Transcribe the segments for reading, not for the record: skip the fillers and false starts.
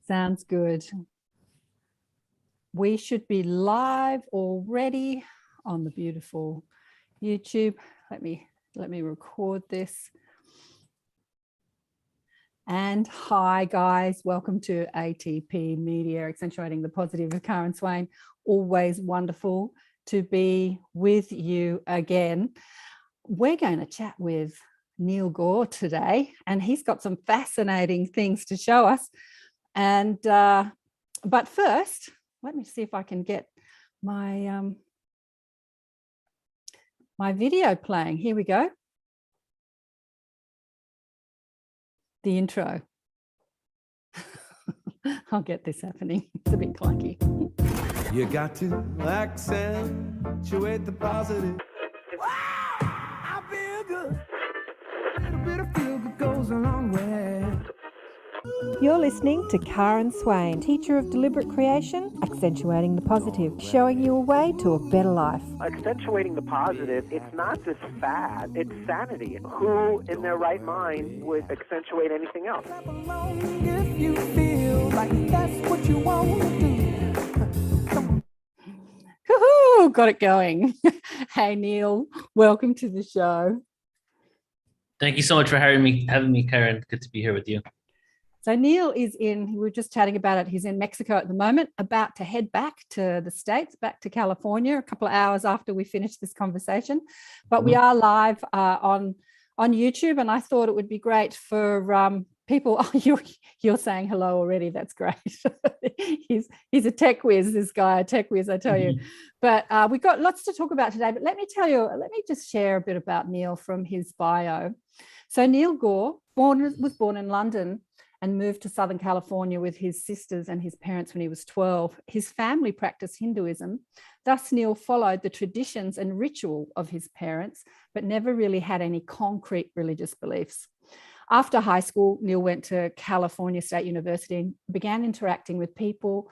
Sounds good. We should be live already on the beautiful YouTube. Let me record this. And hi guys, welcome to ATP Media, Accentuating the Positive with Gaur and Swain. Always wonderful to be with you again. We're going to chat with Gore today, and he's got some fascinating things to show us. And but first, let me see if I can get my my video playing. Here we go. The intro. I'll get this happening. It's a bit clunky. You got to accentuate the positive. Wow, I feel good. A little bit of feel good goes a long way. You're listening to Gaur and Swain, teacher of deliberate creation, accentuating the positive, showing you a way to a better life. Accentuating the positive, it's not just fad, it's sanity. Who in their right mind would accentuate anything else? If you feel like that's what you want to do. Woo-hoo, got it going. Hey Neil, welcome to the show. Thank you so much for having me, Karen. Good to be here with you. So Neil is we were just chatting about it. He's in Mexico at the moment, about to head back to the States, back to California, a couple of hours after we finish this conversation. But we are live on YouTube, and I thought it would be great for people. Oh, you're saying hello already. That's great. he's a tech whiz, this guy, a tech whiz, I tell you. But we've got lots to talk about today. But let me just share a bit about Neil from his bio. So Neil Gore was born in London and moved to Southern California with his sisters and his parents when he was 12. His family practiced Hinduism. Thus, Neil followed the traditions and ritual of his parents, but never really had any concrete religious beliefs. After high school, Neil went to California State University and began interacting with people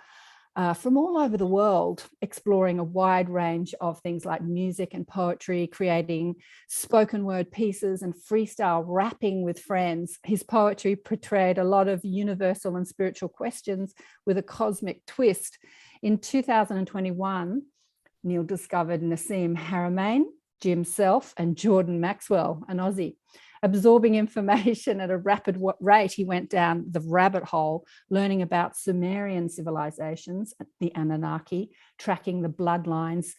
from all over the world, exploring a wide range of things like music and poetry, creating spoken word pieces and freestyle rapping with friends. His poetry portrayed a lot of universal and spiritual questions with a cosmic twist. In 2021, Neil discovered Nassim Haramein, Jim Self, and Jordan Maxwell, an Aussie. Absorbing information at a rapid rate, he went down the rabbit hole, learning about Sumerian civilizations, the Anunnaki, tracking the bloodlines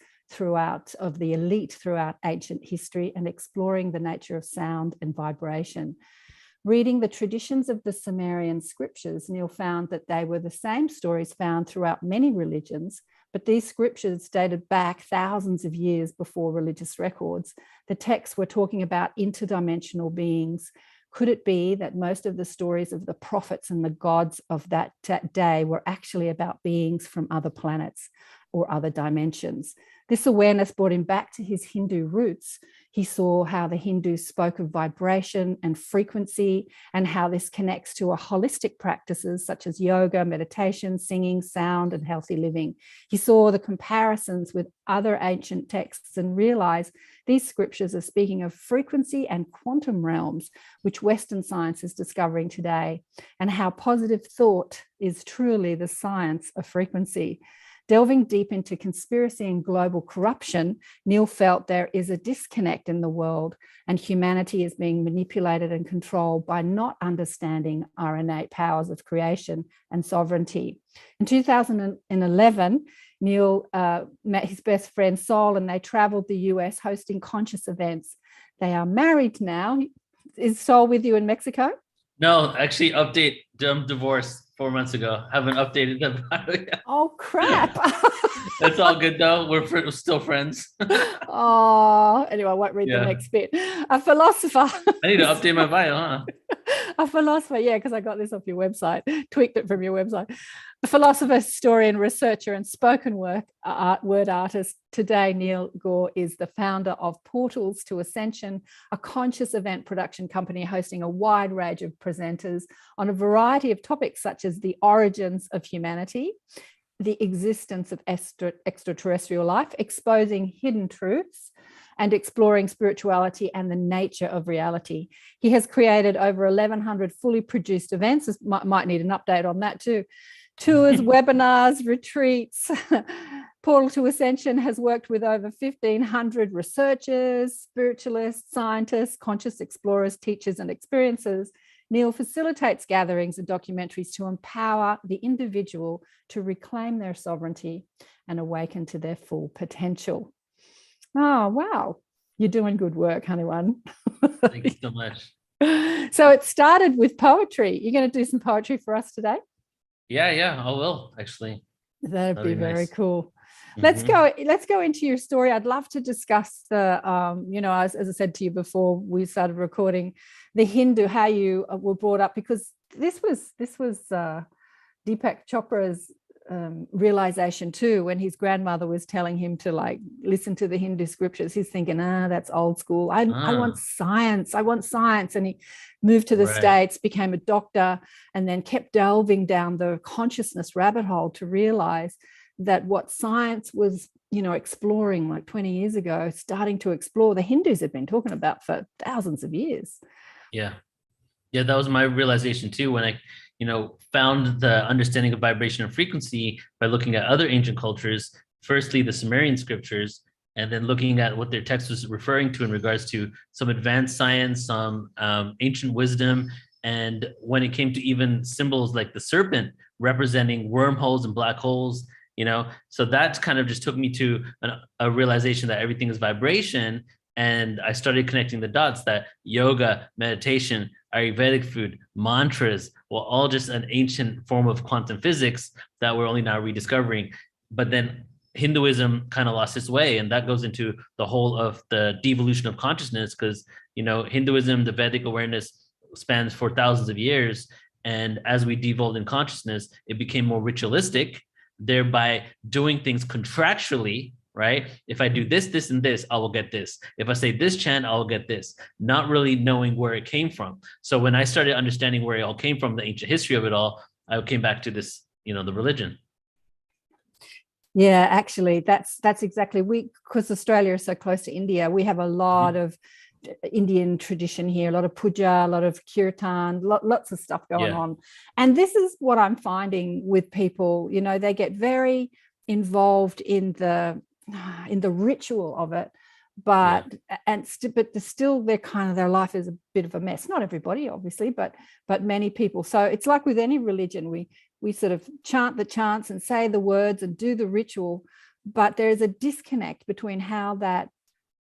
of the elite throughout ancient history, and exploring the nature of sound and vibration. Reading the traditions of the Sumerian scriptures, Neil found that they were the same stories found throughout many religions, but these scriptures dated back thousands of years before religious records. The texts were talking about interdimensional beings. Could it be that most of the stories of the prophets and the gods of that day were actually about beings from other planets or other dimensions? This awareness brought him back to his Hindu roots. He saw how the Hindus spoke of vibration and frequency, and how this connects to a holistic practices such as yoga, meditation, singing, sound, and healthy living. He saw the comparisons with other ancient texts and realized these scriptures are speaking of frequency and quantum realms, which Western science is discovering today, and how positive thought is truly the science of frequency. Delving deep into conspiracy and global corruption, Neil felt there is a disconnect in the world, and humanity is being manipulated and controlled by not understanding our innate powers of creation and sovereignty. In 2011, Neil met his best friend Sol, and they traveled the US hosting conscious events. They are married now. Is Sol with you in Mexico? No, actually, update. I'm divorced 4 months ago. Haven't updated them. Oh, crap. That's all good, though. We're still friends. Oh, anyway, I won't read the next bit. A philosopher. I need to update my bio, huh? A philosopher, yeah, because I got this off your website, tweaked it from your website. A philosopher, historian, researcher, and spoken word artist. Today, Neil Gore is the founder of Portals to Ascension, a conscious event production company hosting a wide range of presenters on a variety of topics such as the origins of humanity, the existence of extraterrestrial life, exposing hidden truths, and exploring spirituality and the nature of reality. He has created over 1,100 fully produced events. Might need an update on that too. Tours, webinars, retreats. Portal to Ascension has worked with over 1,500 researchers, spiritualists, scientists, conscious explorers, teachers, and experiencers. Neil facilitates gatherings and documentaries to empower the individual to reclaim their sovereignty and awaken to their full potential. Oh, wow. You're doing good work, honey one. Thank you so much. So it started with poetry. You're going to do some poetry for us today? Yeah, I will actually. That'd be very nice. Cool. Mm-hmm. Let's go into your story. I'd love to discuss the, as I said to you before we started recording, the Hindu, how you were brought up, because this was Deepak Chopra's realization too, when his grandmother was telling him to like listen to the Hindu scriptures. He's thinking, that's old school. I want science. And he moved to the States, became a doctor, and then kept delving down the consciousness rabbit hole to realize that what science was, exploring like 20 years ago, starting to explore, the Hindus had been talking about for thousands of years. Yeah, that was my realization too, when I found the understanding of vibration and frequency by looking at other ancient cultures, firstly the Sumerian scriptures, and then looking at what their text was referring to in regards to some advanced science, some ancient wisdom. And when it came to even symbols like the serpent representing wormholes and black holes, so that kind of just took me to a realization that everything is vibration. And I started connecting the dots that yoga, meditation, Ayurvedic food, mantras were all just an ancient form of quantum physics that we're only now rediscovering. But then Hinduism kind of lost its way, and that goes into the whole of the devolution of consciousness, because Hinduism, the Vedic awareness spans for thousands of years, and as we devolved in consciousness, it became more ritualistic, thereby doing things contractually. Right? If I do this, this, and this, I will get this. If I say this chant, I will get this, not really knowing where it came from. So when I started understanding where it all came from, the ancient history of it all, I came back to this, the religion. Yeah, actually, that's exactly, because Australia is so close to India, we have a lot of Indian tradition here, a lot of puja, a lot of kirtan, lots of stuff going on. And this is what I'm finding with people, they get very involved in the ritual of it, but still their life is a bit of a mess. Not everybody, obviously, but many people. So it's like with any religion, we sort of chant the chants and say the words and do the ritual, but there's a disconnect between how that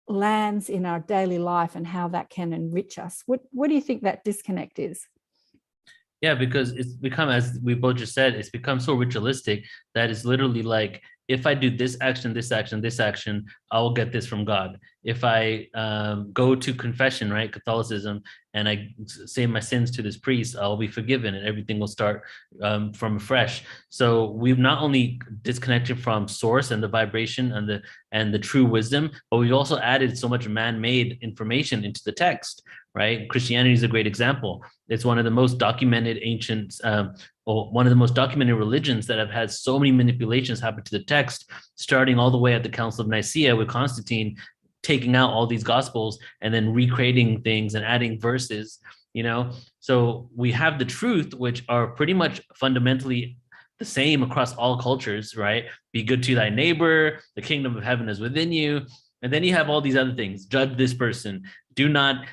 lands in our daily life and how that can enrich us. What do you think that disconnect is? Yeah, because it's become, as we both just said, it's become so ritualistic that it's literally like, if I do this action, this action, this action, I will get this from God. If I go to confession, right, Catholicism, and I say my sins to this priest, I'll be forgiven and everything will start from fresh. So we've not only disconnected from source and the vibration and the true wisdom, but we've also added so much man-made information into the text, right? Christianity is a great example. It's one of the most documented ancient or one of the most documented religions that have had so many manipulations happen to the text, starting all the way at the Council of Nicaea with Constantine taking out all these gospels and then recreating things and adding verses, So we have the truth, which are pretty much fundamentally the same across all cultures, right? Be good to thy neighbor, the kingdom of heaven is within you. And then you have all these other things. Judge this person. Do not,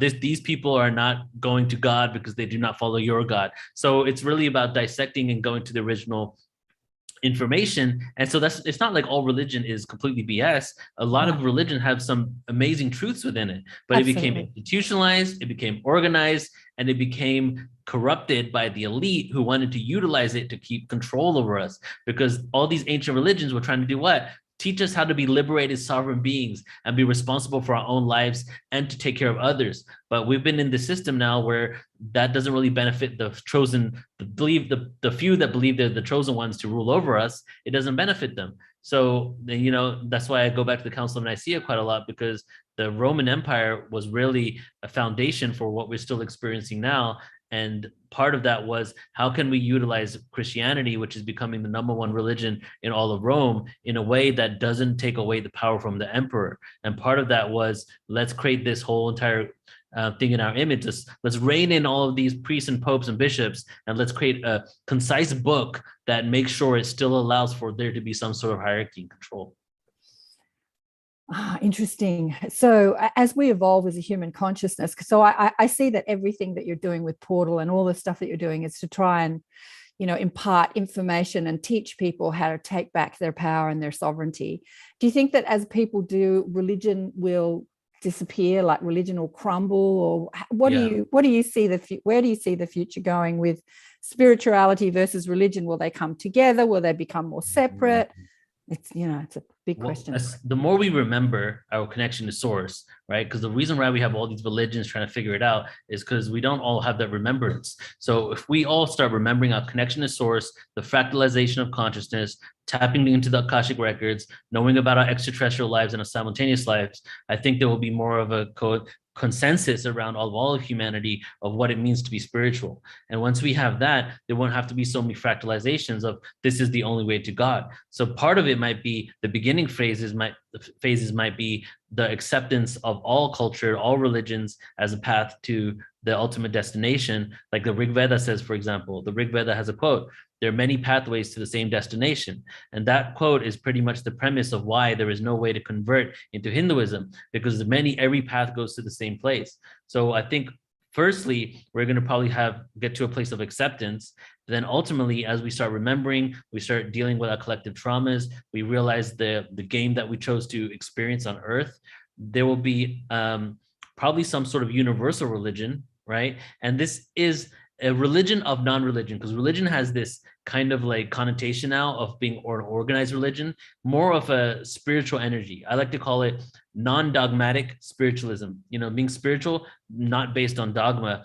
these people are not going to God because they do not follow your God. So it's really about dissecting and going to the original information. And so it's not like all religion is completely BS. A lot of religion have some amazing truths within it, but Absolutely. It became institutionalized, it became organized, and it became corrupted by the elite who wanted to utilize it to keep control over us, because all these ancient religions were trying to do what? Teach us how to be liberated sovereign beings and be responsible for our own lives and to take care of others. But we've been in the system now where that doesn't really benefit the chosen, the few that believe they're the chosen ones to rule over us. It doesn't benefit them. So, that's why I go back to the Council of Nicaea quite a lot, because the Roman Empire was really a foundation for what we're still experiencing now. And part of that was, how can we utilize Christianity, which is becoming the number one religion in all of Rome, in a way that doesn't take away the power from the emperor? And part of that was, let's create this whole entire thing in our image. Let's rein in all of these priests and popes and bishops, and let's create a concise book that makes sure it still allows for there to be some sort of hierarchy and control. Interesting. So as we evolve as a human consciousness, so I see that everything that you're doing with Portal and all the stuff that you're doing is to try and, impart information and teach people how to take back their power and their sovereignty. Do you think that as people do, religion will disappear, like religion will crumble, or what do you see where do you see the future going with spirituality versus religion? Will they come together? Will they become more separate? It's a big question. The more we remember our connection to source, right? Because the reason why we have all these religions trying to figure it out is because we don't all have that remembrance. So if we all start remembering our connection to source, the fractalization of consciousness, tapping into the Akashic records, knowing about our extraterrestrial lives and our simultaneous lives, I think there will be more of a consensus around all of humanity of what it means to be spiritual. And once we have that, there won't have to be so many fractalizations of this is the only way to God. So part of it might be the beginning phases might be the acceptance of all culture, all religions as a path to the ultimate destination. Like the Rig Veda says, for example, the Rig Veda has a quote: there are many pathways to the same destination. And that quote is pretty much the premise of why there is no way to convert into Hinduism, because every path goes to the same place. So I think firstly, we're going to probably get to a place of acceptance. Then ultimately, as we start remembering, we start dealing with our collective traumas, we realize the game that we chose to experience on Earth, there will be probably some sort of universal religion, right? And this is a religion of non-religion, because religion has this kind of like connotation now of being an organized religion, more of a spiritual energy. I like to call it non-dogmatic spiritualism, being spiritual, not based on dogma.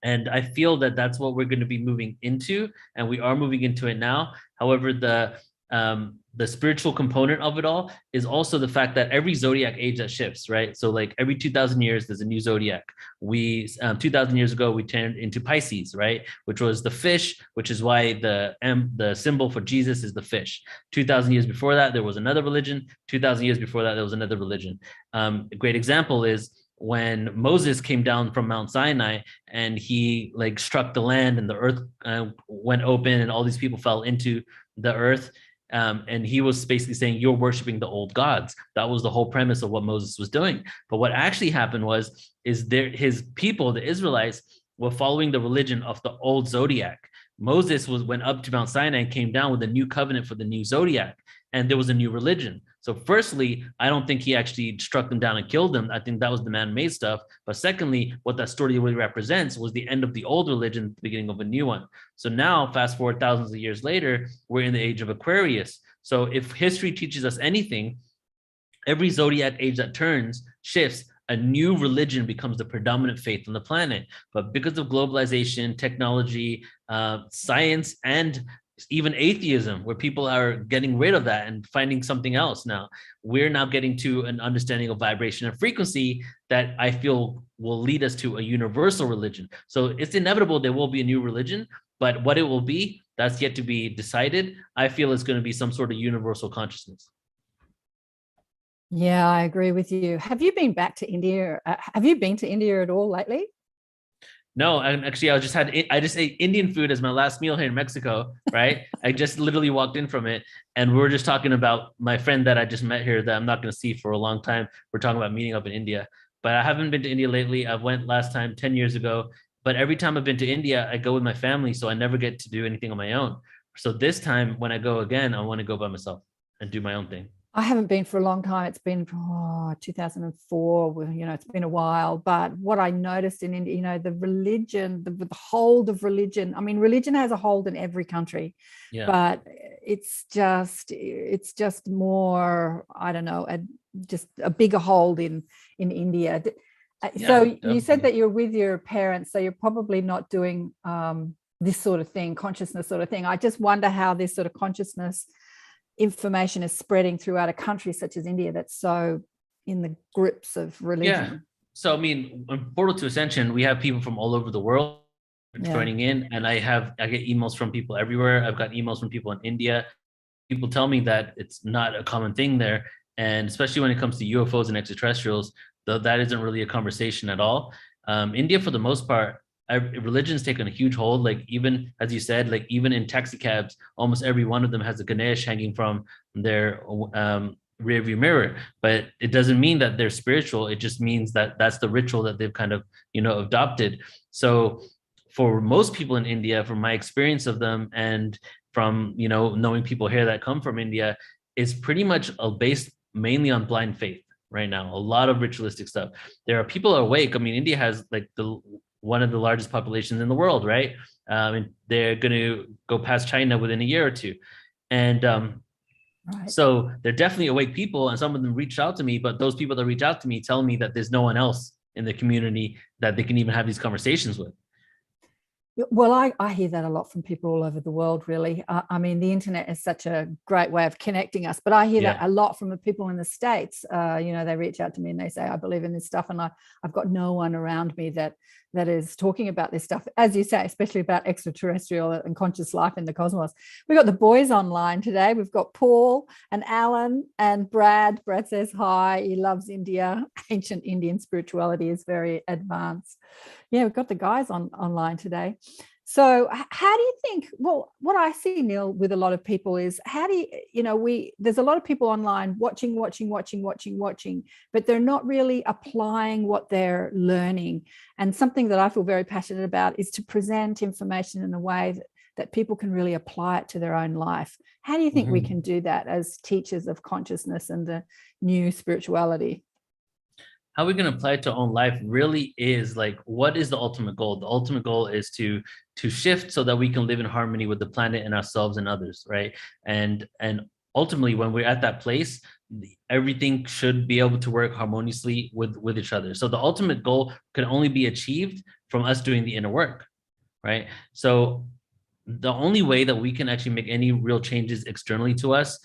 And I feel that that's what we're going to be moving into, and we are moving into it now. However, the spiritual component of it all is also the fact that every zodiac age that shifts, right? So like every 2,000 years, there's a new zodiac. 2,000 years ago, we turned into Pisces, right? Which was the fish, which is why the symbol for Jesus is the fish. 2,000 years before that, there was another religion. 2,000 years before that, there was another religion. A great example is when Moses came down from Mount Sinai and he like struck the land and the earth went open and all these people fell into the earth. And he was basically saying, you're worshiping the old gods. That was the whole premise of what Moses was doing. But what actually happened his people, the Israelites, were following the religion of the old zodiac. Moses went up to Mount Sinai and came down with a new covenant for the new zodiac. And there was a new religion. So firstly, I don't think he actually struck them down and killed them. I think that was the man-made stuff. But secondly, what that story really represents was the end of the old religion, the beginning of a new one. So now, fast forward thousands of years later, we're in the age of Aquarius. So if history teaches us anything, every zodiac age that shifts, a new religion becomes the predominant faith on the planet. But because of globalization, technology, science, and even atheism, where people are getting rid of that and finding something else now, we're now getting to an understanding of vibration and frequency that I feel will lead us to a universal religion. So it's inevitable there will be a new religion, but what it will be, that's yet to be decided. I feel it's going to be some sort of universal consciousness. Yeah, I agree with you. Have you been back to India? Have you been to India at all lately? No, and actually, I just ate Indian food as my last meal here in Mexico, right? I just literally walked in from it, and we were just talking about my friend that I just met here that I'm not going to see for a long time. We're talking about meeting up in India, but I haven't been to India lately. I went last time 10 years ago, but every time I've been to India, I go with my family, so I never get to do anything on my own. So this time, when I go again, I want to go by myself and do my own thing. I haven't been for a long time. It's been 2004. It's been a while. But what I noticed in India, the religion, the hold of religion. I mean, religion has a hold in every country, but it's just more. I don't know, just a bigger hold in India. So definitely. You said that you're with your parents, so you're probably not doing this sort of thing, consciousness sort of thing. I just wonder how this sort of consciousness information is spreading throughout a country such as India that's so in the grips of religion. Yeah. So, I mean, on Portal to Ascension, we have people from all over the world. joining in, and I get emails from people everywhere. I've got emails from people in India. People tell me that it's not a common thing there, and especially when it comes to UFOs and extraterrestrials, though that isn't really a conversation at all. India, for the most part, religion's taken a huge hold. Like, even as you said, like even in taxi cabs, almost every one of them has a Ganesh hanging from their rear view mirror. But it doesn't mean that they're spiritual. It just means that that's the ritual that they've kind of, adopted. So for most people in India, from my experience of them and from, knowing people here that come from India, is pretty much based mainly on blind faith right now. A lot of ritualistic stuff. There are people awake. I mean, India has like one of the largest populations in the world, right? And they're going to go past China within a year or two. And Right. so they're definitely awake people, and some of them reached out to me, but those people that reach out to me tell me that there's no one else in the community that they can even have these conversations with. Well, I hear that a lot from people all over the world, really. I mean, the internet is such a great way of connecting us, but I hear that a lot from the people in the States. They reach out to me and they say, I believe in this stuff, and I've got no one around me that is talking about this stuff, as you say, especially about extraterrestrial and conscious life in the cosmos. We've got the boys online today. We've got Paul and Alan and Brad. Brad says hi. He loves India. Ancient Indian spirituality is very advanced. Yeah, we've got the guys online today. So how do you think, well, what I see, Neil, with a lot of people is, how do there's a lot of people online watching, but they're not really applying what they're learning. And something that I feel very passionate about is to present information in a way that people can really apply it to their own life. How do you think we can do that as teachers of consciousness and the new spirituality? How we can apply it to our own life really is like, what is the ultimate goal? The ultimate goal is to shift so that we can live in harmony with the planet and ourselves and others, right? And ultimately, when we're at that place, everything should be able to work harmoniously with each other. So the ultimate goal can only be achieved from us doing the inner work, right? So the only way that we can actually make any real changes externally to us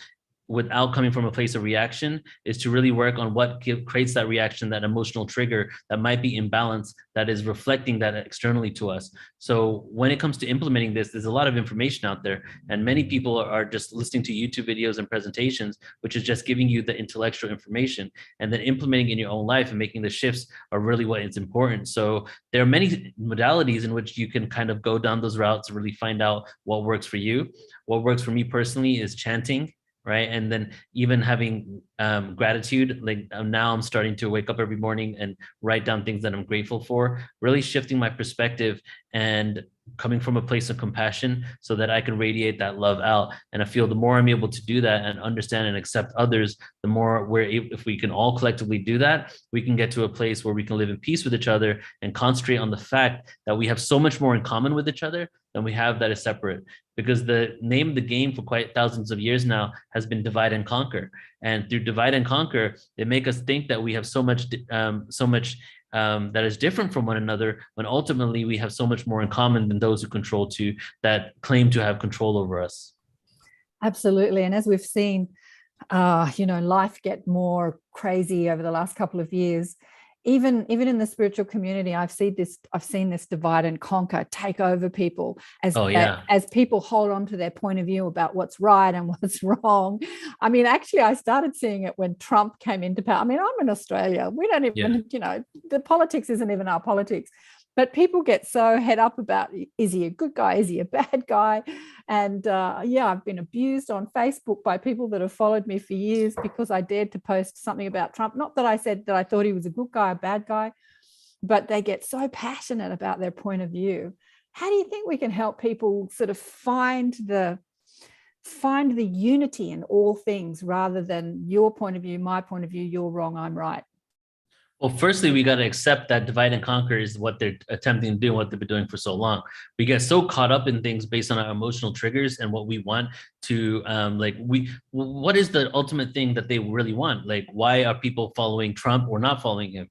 without coming from a place of reaction is to really work on what creates that reaction, that emotional trigger that might be imbalanced, that is reflecting that externally to us. So when it comes to implementing this, there's a lot of information out there, and many people are just listening to YouTube videos and presentations, which is just giving you the intellectual information, and then implementing in your own life and making the shifts are really what is important. So there are many modalities in which you can kind of go down those routes to really find out what works for you. What works for me personally is chanting, right? And then even having gratitude. Like now I'm starting to wake up every morning and write down things that I'm grateful for, really shifting my perspective and coming from a place of compassion so that I can radiate that love out. And I feel the more I'm able to do that and understand and accept others, the more we're able, if we can all collectively do that, we can get to a place where we can live in peace with each other and concentrate on the fact that we have so much more in common with each other than we have that is separate. Because the name of the game for quite thousands of years now has been divide and conquer. And through divide and conquer, they make us think that we have so much that is different from one another, when ultimately we have so much more in common than those who that claim to have control over us. Absolutely. And as we've seen, life get more crazy over the last couple of years, even in the spiritual community, I've seen this divide and conquer take over people as people hold on to their point of view about what's right and what's wrong. I mean, actually, I started seeing it when Trump came into power. I mean, I'm in Australia. We don't even, the politics isn't even our politics. But people get so head up about, is he a good guy? Is he a bad guy? And I've been abused on Facebook by people that have followed me for years because I dared to post something about Trump. Not that I said that I thought he was a good guy, a bad guy, but they get so passionate about their point of view. How do you think we can help people sort of find the unity in all things rather than your point of view, my point of view, you're wrong, I'm right? Well, firstly, we got to accept that divide and conquer is what they're attempting to do, what they've been doing for so long. We get so caught up in things based on our emotional triggers and what we want to, what is the ultimate thing that they really want? Like, why are people following Trump or not following him?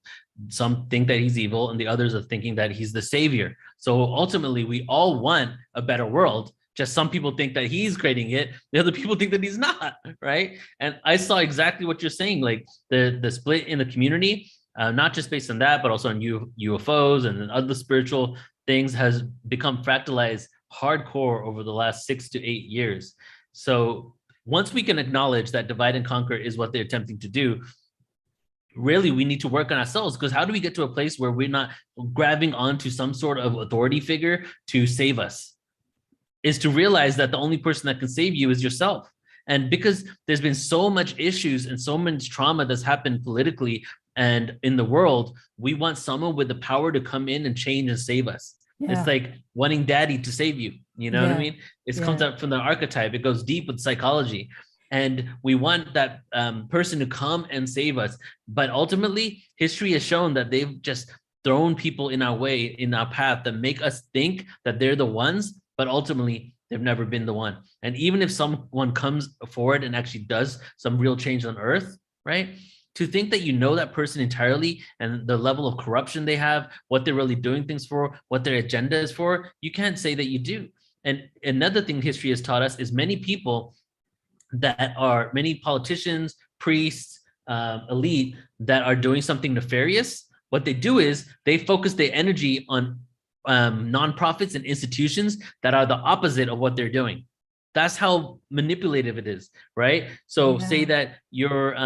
Some think that he's evil and the others are thinking that he's the savior. So ultimately, we all want a better world. Just some people think that he's creating it. The other people think that he's not, right? And I saw exactly what you're saying, like the split in the community. Not just based on that, but also on UFOs and other spiritual things has become fractalized hardcore over the last 6 to 8 years. So once we can acknowledge that divide and conquer is what they're attempting to do, really we need to work on ourselves, because how do we get to a place where we're not grabbing onto some sort of authority figure to save us? Is to realize that the only person that can save you is yourself. And because there's been so much issues and so much trauma that's happened politically and in the world, we want someone with the power to come in and change and save us. Yeah. It's like wanting daddy to save you. You know what I mean? It comes out from the archetype. It goes deep with psychology. And we want that person to come and save us. But ultimately, history has shown that they've just thrown people in our way, in our path, that make us think that they're the ones, but ultimately they've never been the one. And even if someone comes forward and actually does some real change on earth, right? To think that you know that person entirely and the level of corruption they have, what they're really doing things for, what their agenda is for, you can't say that you do. And another thing history has taught us is many people that are, many politicians, priests, elite that are doing something nefarious, what they do is they focus their energy on nonprofits and institutions that are the opposite of what they're doing. That's how manipulative it is, right? So say that you're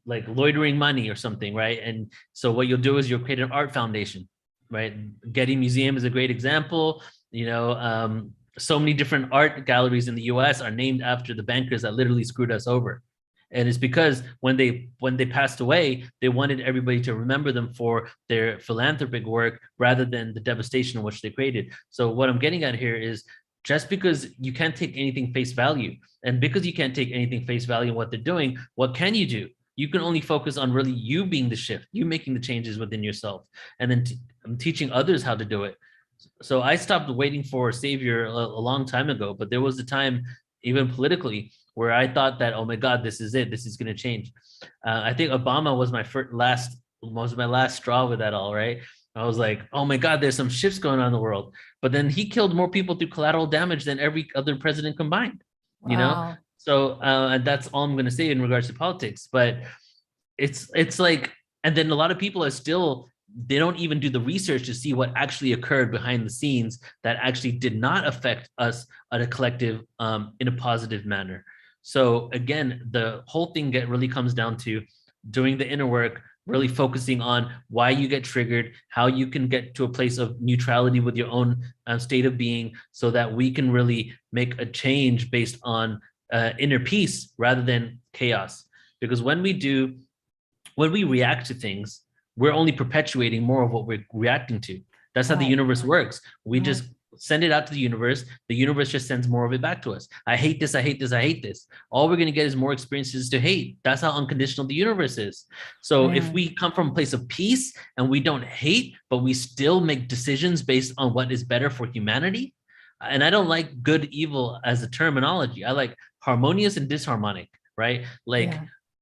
like loitering money or something, right? And so what you'll do is you'll create an art foundation, right? Getty Museum is a great example. You know, so many different art galleries in the US are named after the bankers that literally screwed us over. And it's because when they passed away, they wanted everybody to remember them for their philanthropic work rather than the devastation which they created. So what I'm getting at here is, just because you can't take anything face value, and because you can't take anything face value in what they're doing, what can you do? You can only focus on really you being the shift, you making the changes within yourself, and then teaching others how to do it. So I stopped waiting for a savior a long time ago, but there was a time, even politically, where I thought that, oh my God, this is it. This is going to change. I think Obama was my last straw with that all, right? I was like, oh my God, there's some shifts going on in the world. But then he killed more people through collateral damage than every other president combined, you know? So and that's all I'm going to say in regards to politics. But it's like, and then a lot of people are still, they don't even do the research to see what actually occurred behind the scenes that actually did not affect us at a collective in a positive manner. So again, the whole thing really comes down to doing the inner work, really focusing on why you get triggered, how you can get to a place of neutrality with your own state of being, so that we can really make a change based on inner peace rather than chaos. Because when we react to things, we're only perpetuating more of what we're reacting to. That's how the universe works. We just send it out to the universe just sends more of it back to us. I hate this, I hate this, I hate this. All we're going to get is more experiences to hate. That's how unconditional the universe is. So if we come from a place of peace and we don't hate, but we still make decisions based on what is better for humanity. And I don't like good, evil as a terminology. I like harmonious and disharmonic, right? Like,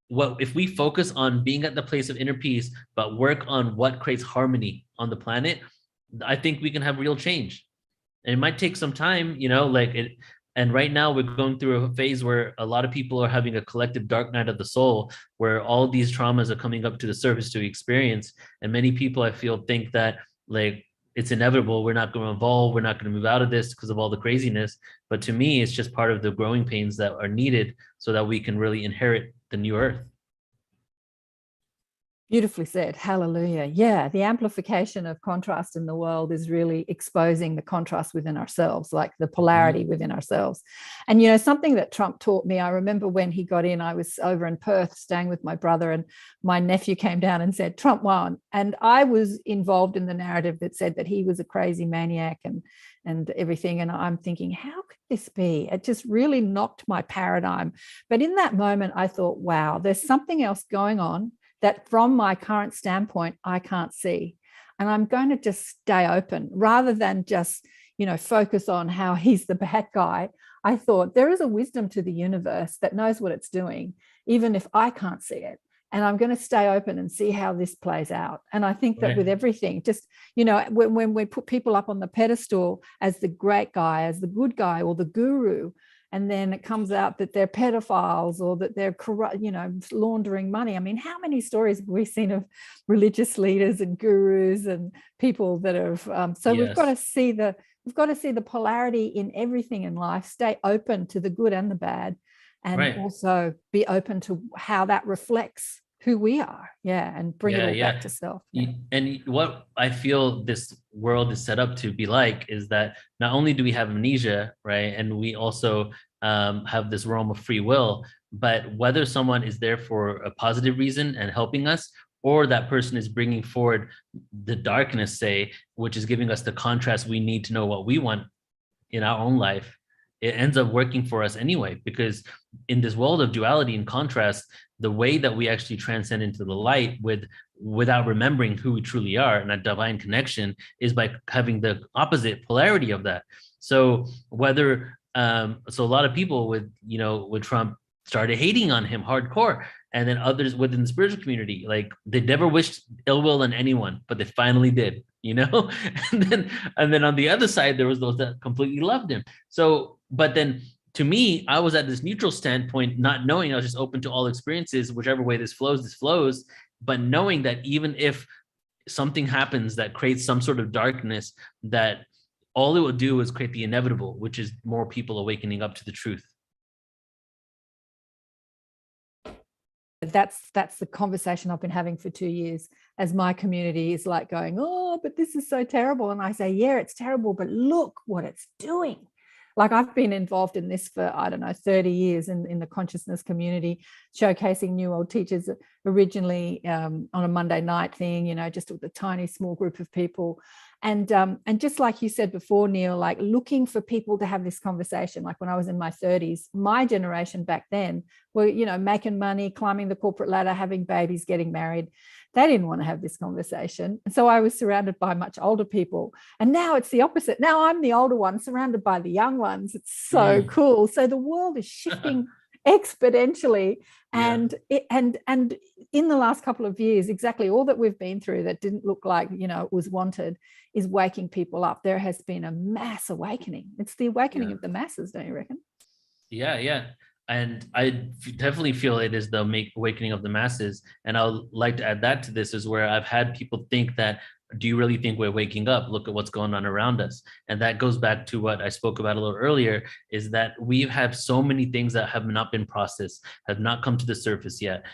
what if we focus on being at the place of inner peace, but work on what creates harmony on the planet, I think we can have real change. And it might take some time, you know, like it. And right now we're going through a phase where a lot of people are having a collective dark night of the soul, where all these traumas are coming up to the surface to experience. And many people, I feel, think that like it's inevitable. We're not going to evolve. We're not going to move out of this because of all the craziness. But to me, it's just part of the growing pains that are needed so that we can really inherit the new earth. Beautifully said. Hallelujah. Yeah, the amplification of contrast in the world is really exposing the contrast within ourselves, like the polarity within ourselves. And, you know, something that Trump taught me, I remember when he got in, I was over in Perth staying with my brother, and my nephew came down and said, Trump won. And I was involved in the narrative that said that he was a crazy maniac and everything. And I'm thinking, how could this be? It just really knocked my paradigm. But in that moment, I thought, wow, there's something else going on that from my current standpoint, I can't see. And I'm going to just stay open rather than just, you know, focus on how he's the bad guy. I thought there is a wisdom to the universe that knows what it's doing, even if I can't see it. And I'm going to stay open and see how this plays out. And I think that with everything, just, you know, when we put people up on the pedestal as the great guy, as the good guy or the guru, and then it comes out that they're pedophiles or that they're corrupt, laundering money. I mean, how many stories have we seen of religious leaders and gurus and people that have so we've got to see the polarity in everything in life, stay open to the good and the bad, and also be open to how that reflects who we are, and bring it all back to self. And what I feel this world is set up to be like is that not only do we have amnesia, right, and we also have this realm of free will, but whether someone is there for a positive reason and helping us, or that person is bringing forward the darkness, say, which is giving us the contrast we need to know what we want in our own life, it ends up working for us anyway, because in this world of duality and contrast, the way that we actually transcend into the light without remembering who we truly are and that divine connection is by having the opposite polarity of that. So whether so a lot of people with Trump started hating on him hardcore, and then others within the spiritual community, like, they never wished ill will on anyone, but they finally did, and then on the other side there was those that completely loved him. So, but then to me, I was at this neutral standpoint, not knowing. I was just open to all experiences, whichever way this flows, but knowing that even if something happens that creates some sort of darkness, that all it will do is create the inevitable, which is more people awakening up to the truth. That's the conversation I've been having for 2 years, as my community is like going, oh, but this is so terrible. And I say, yeah, it's terrible, but look what it's doing. Like, I've been involved in this for, 30 years in the consciousness community, showcasing new old teachers, originally on a Monday night thing, just with a tiny small group of people. And just like you said before, Neil, like looking for people to have this conversation. Like when I was in my 30s, my generation back then were, making money, climbing the corporate ladder, having babies, getting married. They didn't want to have this conversation. And so I was surrounded by much older people. And now it's the opposite. Now I'm the older one surrounded by the young ones. It's so cool. So the world is shifting exponentially. And and in the last couple of years, exactly all that we've been through that didn't look like, was wanted is waking people up. There has been a mass awakening. It's the awakening of the masses, don't you reckon? Yeah. And I definitely feel it is the awakening of the masses. And I'd like to add that to this, is where I've had people think that, do you really think we're waking up? Look at what's going on around us. And that goes back to what I spoke about a little earlier, is that we have so many things that have not been processed, have not come to the surface yet.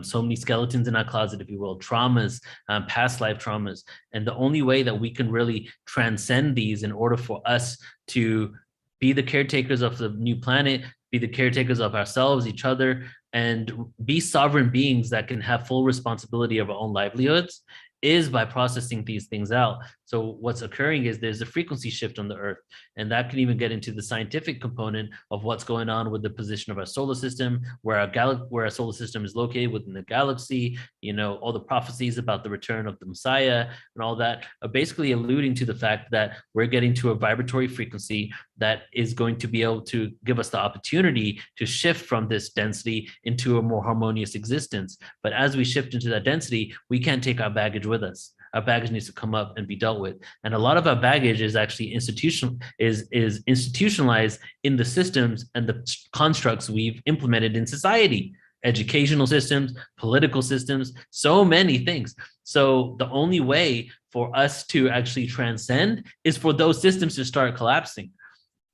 So many skeletons in our closet, if you will, traumas, past life traumas. And the only way that we can really transcend these in order for us to be the caretakers of the new planet, be the caretakers of ourselves, each other, and be sovereign beings that can have full responsibility of our own livelihoods, is by processing these things out. So what's occurring is there's a frequency shift on the earth, and that can even get into the scientific component of what's going on with the position of our solar system, where our solar system is located within the galaxy, all the prophecies about the return of the Messiah and all that are basically alluding to the fact that we're getting to a vibratory frequency that is going to be able to give us the opportunity to shift from this density into a more harmonious existence. But as we shift into that density, we can't take our baggage with us. Our baggage needs to come up and be dealt with. And a lot of our baggage is actually institutionalized in the systems and the constructs we've implemented in society, educational systems, political systems, so many things. So the only way for us to actually transcend is for those systems to start collapsing.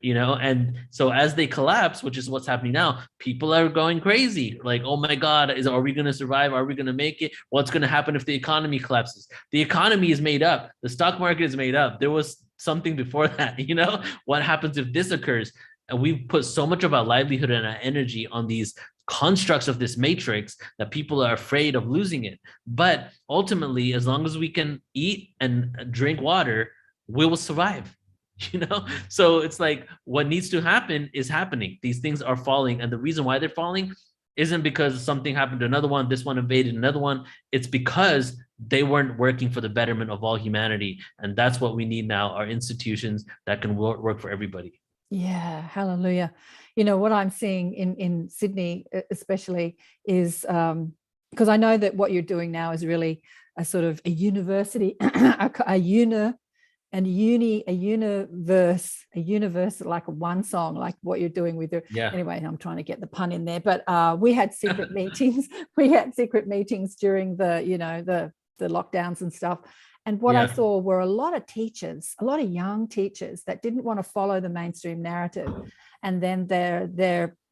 And so as they collapse, which is what's happening now, people are going crazy. Like, oh my God, are we going to survive? Are we going to make it? What's going to happen if the economy collapses? The economy is made up. The stock market is made up. There was something before that, What happens if this occurs? And we've put so much of our livelihood and our energy on these constructs of this matrix that people are afraid of losing it. But ultimately, as long as we can eat and drink water, we will survive. So it's like what needs to happen is happening. These things are falling, and the reason why they're falling isn't because something happened to another one, this one invaded another one. It's because they weren't working for the betterment of all humanity. And that's what we need now, are institutions that can work for everybody. Yeah, hallelujah. What I'm seeing in Sydney especially is because I know that what you're doing now is really a sort of a university, and a universe, like one song, like what you're doing with your, anyway, I'm trying to get the pun in there, but we had secret meetings. We had secret meetings during the lockdowns and stuff. And what I saw were a lot of teachers, a lot of young teachers that didn't want to follow the mainstream narrative. And then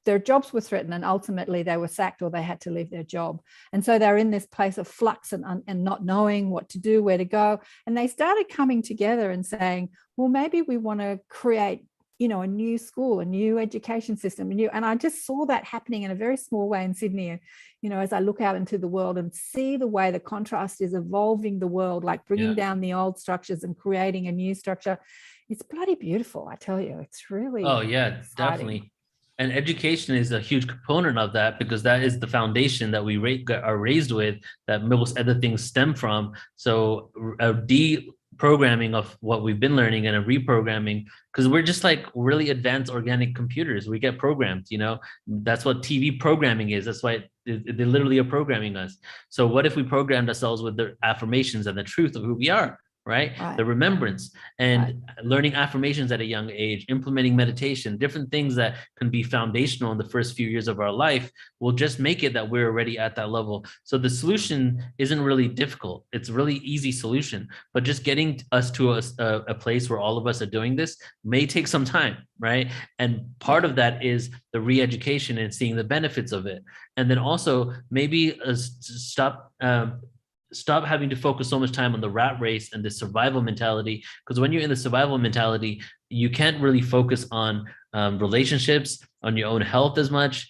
their jobs were threatened, and ultimately they were sacked or they had to leave their job. And so they're in this place of flux and not knowing what to do, where to go. And they started coming together and saying, well, maybe we want to create, a new school, a new education system, and I just saw that happening in a very small way in Sydney. As I look out into the world and see the way the contrast is evolving the world, like bringing down the old structures and creating a new structure. It's bloody beautiful, I tell you. It's really exciting. Definitely. And education is a huge component of that, because that is the foundation that we are raised with, that most other things stem from. So a deprogramming of what we've been learning and a reprogramming, because we're just like really advanced organic computers. We get programmed, that's what TV programming is. That's why they literally are programming us. So what if we programmed ourselves with the affirmations and the truth of who we are? Right? The remembrance and learning affirmations at a young age, implementing meditation, different things that can be foundational in the first few years of our life will just make it that we're already at that level. So the solution isn't really difficult. It's a really easy solution, but just getting us to a place where all of us are doing this may take some time, right? And part of that is the re-education and seeing the benefits of it. And then also maybe stop having to focus so much time on the rat race and the survival mentality, because when you're in the survival mentality, you can't really focus on relationships, on your own health as much,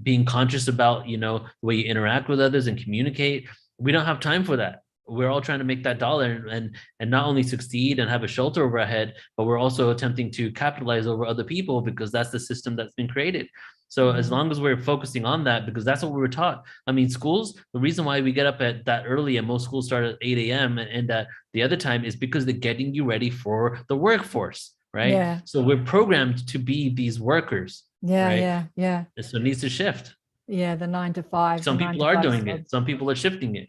being conscious about the way you interact with others and communicate. We don't have time for that. We're all trying to make that dollar and not only succeed and have a shelter over our head, but we're also attempting to capitalize over other people, because that's the system that's been created. So as long as we're focusing on that, because that's what we were taught. I mean, schools, the reason why we get up at that early, and most schools start at 8 a.m. and at the other time, is because they're getting you ready for the workforce, right? Yeah. So we're programmed to be these workers. Yeah. So it needs to shift. Yeah, the 9 to 5. Some people are doing it. Some people are shifting it,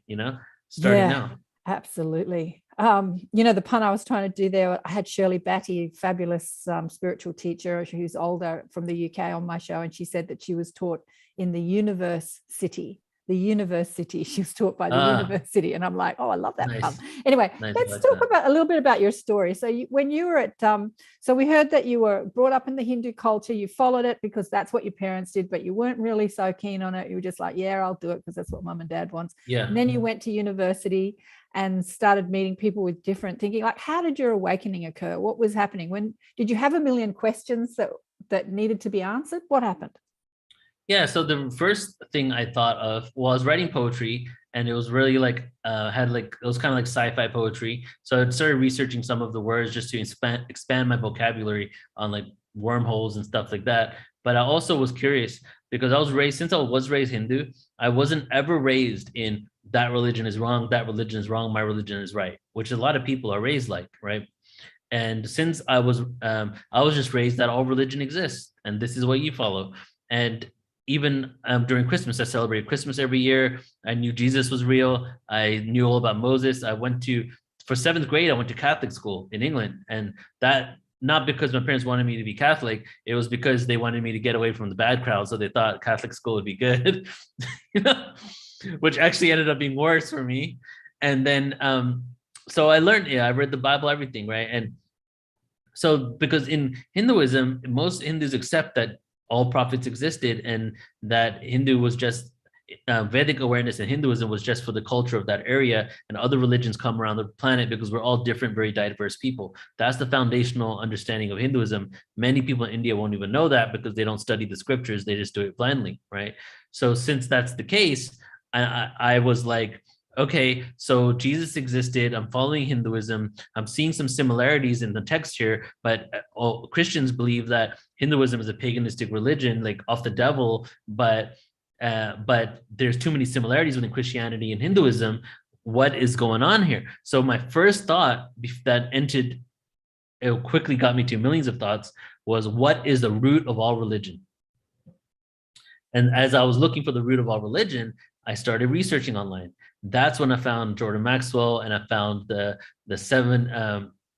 starting now. Absolutely. The pun I was trying to do there, I had Shirley Batty, fabulous spiritual teacher who's older, from the UK, on my show, and she said that she was taught in the university. She was taught by the university, and I'm like, oh, I love that pun. Anyway, let's talk about a little bit about your story. So when you were at, so we heard that you were brought up in the Hindu culture. You followed it because that's what your parents did, but you weren't really so keen on it. You were just like, yeah, I'll do it because that's what mum and dad wants. Yeah. And then you went to university and started meeting people with different thinking. Like, how did your awakening occur? What was happening? When did you have a million questions that needed to be answered? What happened? Yeah, so the first thing I thought of was writing poetry, and it was really it was kind of like sci-fi poetry. So I started researching some of the words just to expand my vocabulary on like wormholes and stuff like that. But I also was curious because since I was raised Hindu, I wasn't ever raised in that religion is wrong, that religion is wrong, my religion is right, which a lot of people are raised like, right? And since I was just raised that all religion exists and this is what you follow. And even during Christmas, I celebrated Christmas every year. I knew Jesus was real. I knew all about Moses. For 7th grade, I went to Catholic school in England. And that, not because my parents wanted me to be Catholic, it was because they wanted me to get away from the bad crowd. So they thought Catholic school would be good, which actually ended up being worse for me. And then, so I learned, I read the Bible, everything, right? And so because in Hinduism, most Hindus accept that all prophets existed and that Hindu was just Vedic awareness, and Hinduism was just for the culture of that area, and other religions come around the planet because we're all different, very diverse people. That's the foundational understanding of Hinduism. Many people in India won't even know that because they don't study the scriptures. They just do it blindly, right? So since that's the case, I was like, okay, so Jesus existed. I'm following Hinduism. I'm seeing some similarities in the text here, but all Christians believe that Hinduism is a paganistic religion, like of the devil, but there's too many similarities within Christianity and Hinduism. What is going on here? So my first thought that entered, it quickly got me to millions of thoughts, was what is the root of all religion? And as I was looking for the root of all religion, I started researching online. That's when I found Jordan Maxwell, and I found the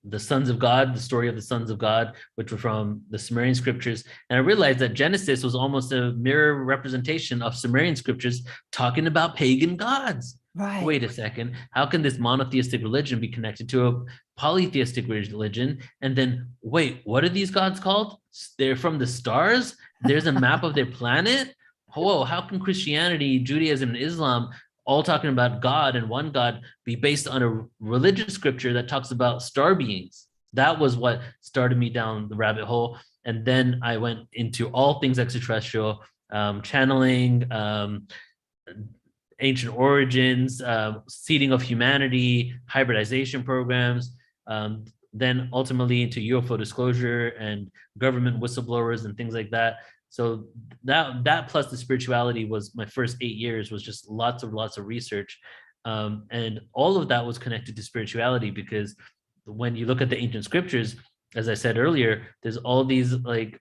the sons of God, the story of the sons of God, which were from the Sumerian scriptures. And I realized that Genesis was almost a mirror representation of Sumerian scriptures talking about pagan gods. Right. Wait a second. How can this monotheistic religion be connected to a polytheistic religion? And then, wait, what are these gods called? They're from the stars? There's a map of their planet? Whoa, how can Christianity, Judaism, and Islam all talking about God and one God be based on a religious scripture that talks about star beings? That was what started me down the rabbit hole. And then I went into all things extraterrestrial, channeling, ancient origins, seeding of humanity, hybridization programs, then ultimately into UFO disclosure and government whistleblowers and things like that. So that plus the spirituality was my first 8 years, was just lots of research. And all of that was connected to spirituality, because when you look at the ancient scriptures, as I said earlier, there's all these like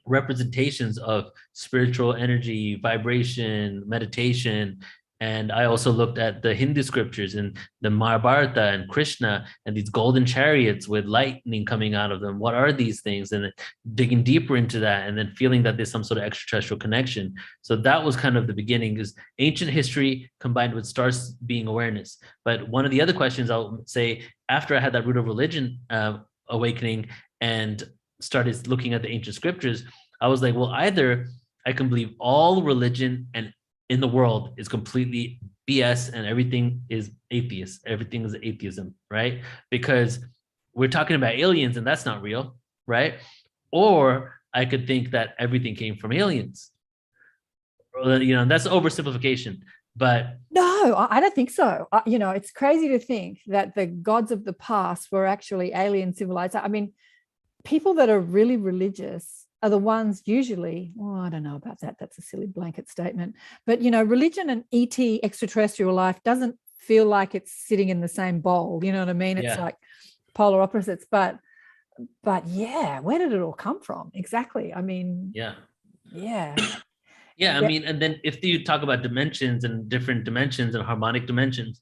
representations of spiritual energy, vibration, meditation. And I also looked at the Hindu scriptures and the Mahabharata and Krishna and these golden chariots with lightning coming out of them. What are these things? And then digging deeper into that, and then feeling that there's some sort of extraterrestrial connection. So that was kind of the beginning, is ancient history combined with stars being awareness. But one of the other questions I'll say, after I had that root of religion awakening and started looking at the ancient scriptures, I was like, well, either I can believe all religion and in the world is completely BS and everything is atheist. Everything is atheism, right? Because we're talking about aliens and that's not real, right? Or I could think that everything came from aliens. You know, that's oversimplification, but No, I don't think so. You know, it's crazy to think that the gods of the past were actually alien civilized. I mean, people that are really religious are the ones usually, well, I don't know about that. That's a silly blanket statement. But, you know, religion and ET, extraterrestrial life, doesn't feel like it's sitting in the same bowl. You know what I mean? It's like polar opposites. But yeah, where did it all come from? Exactly. I mean, yeah. Yeah, I mean, and then if you talk about dimensions and different dimensions and harmonic dimensions,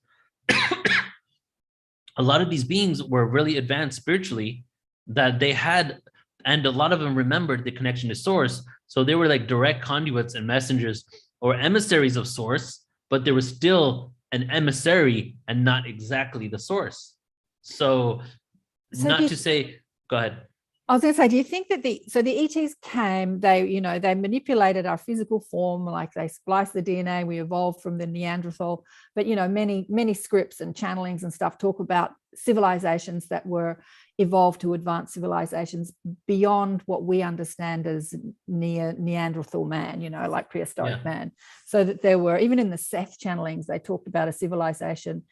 a lot of these beings were really advanced spiritually, that they had, and a lot of them remembered the connection to source. So they were like direct conduits and messengers or emissaries of source, but there was still an emissary and not exactly the source. So not to say, go ahead. I was going to say, do you think that the ETs came, they manipulated our physical form, like they spliced the DNA, we evolved from the Neanderthal, but, you know, many scripts and channelings and stuff talk about civilizations that were evolved to advanced civilizations beyond what we understand as Neanderthal man, you know, like prehistoric man. So that there were, even in the Seth channelings, they talked about a civilization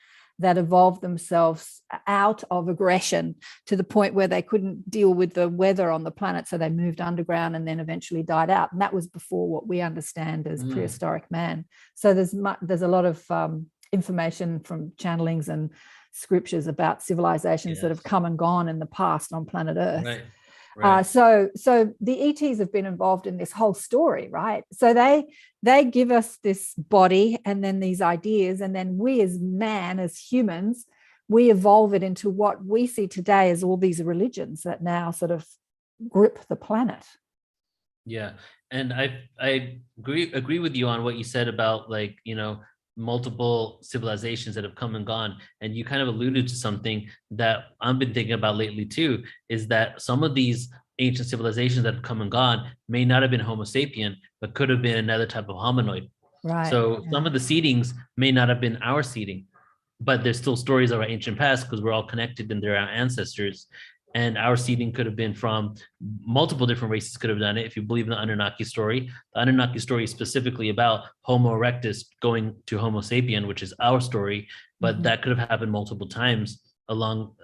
that evolved themselves out of aggression to the point where they couldn't deal with the weather on the planet. So they moved underground and then eventually died out. And that was before what we understand as prehistoric man. So there's a lot of information from channelings and scriptures about civilizations that have come and gone in the past on planet Earth. Right. So the ETs have been involved in this whole story, right? So they give us this body and then these ideas, and then we as man, as humans, we evolve it into what we see today as all these religions that now sort of grip the planet. Yeah, and I agree with you on what you said about, like, you know, multiple civilizations that have come and gone. And you kind of alluded to something that I've been thinking about lately too, is that some of these ancient civilizations that have come and gone may not have been Homo sapien, but could have been another type of hominoid. Right. So some of the seedings may not have been our seeding, but there's still stories of our ancient past because we're all connected and they're our ancestors. And our seeding could have been from multiple different races could have done it. If you believe in the Anunnaki story is specifically about Homo erectus going to Homo sapien, which is our story, but that could have happened multiple times along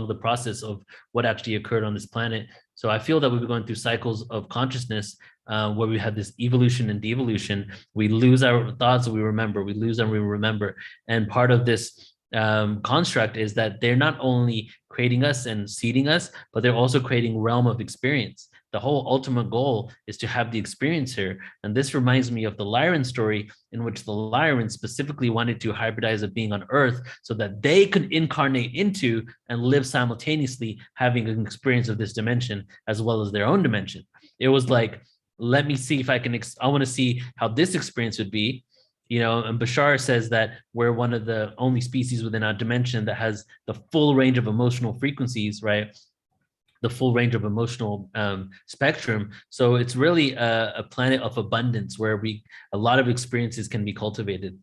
the process of what actually occurred on this planet. So I feel that we've been going through cycles of consciousness where we have this evolution and devolution. We lose our thoughts, we remember, we lose and we remember. And part of this construct is that they're not only creating us and seeding us, but they're also creating realm of experience. The whole ultimate goal is to have the experiencer. And this reminds me of the Lyran story, in which the Lyran specifically wanted to hybridize a being on Earth so that they could incarnate into and live simultaneously, having an experience of this dimension as well as their own dimension. It was like, let me see if I can, I want to see how this experience would be. And Bashar says that we're one of the only species within our dimension that has the full range of emotional frequencies, right? The full range of emotional spectrum. So it's really a planet of abundance where a lot of experiences can be cultivated.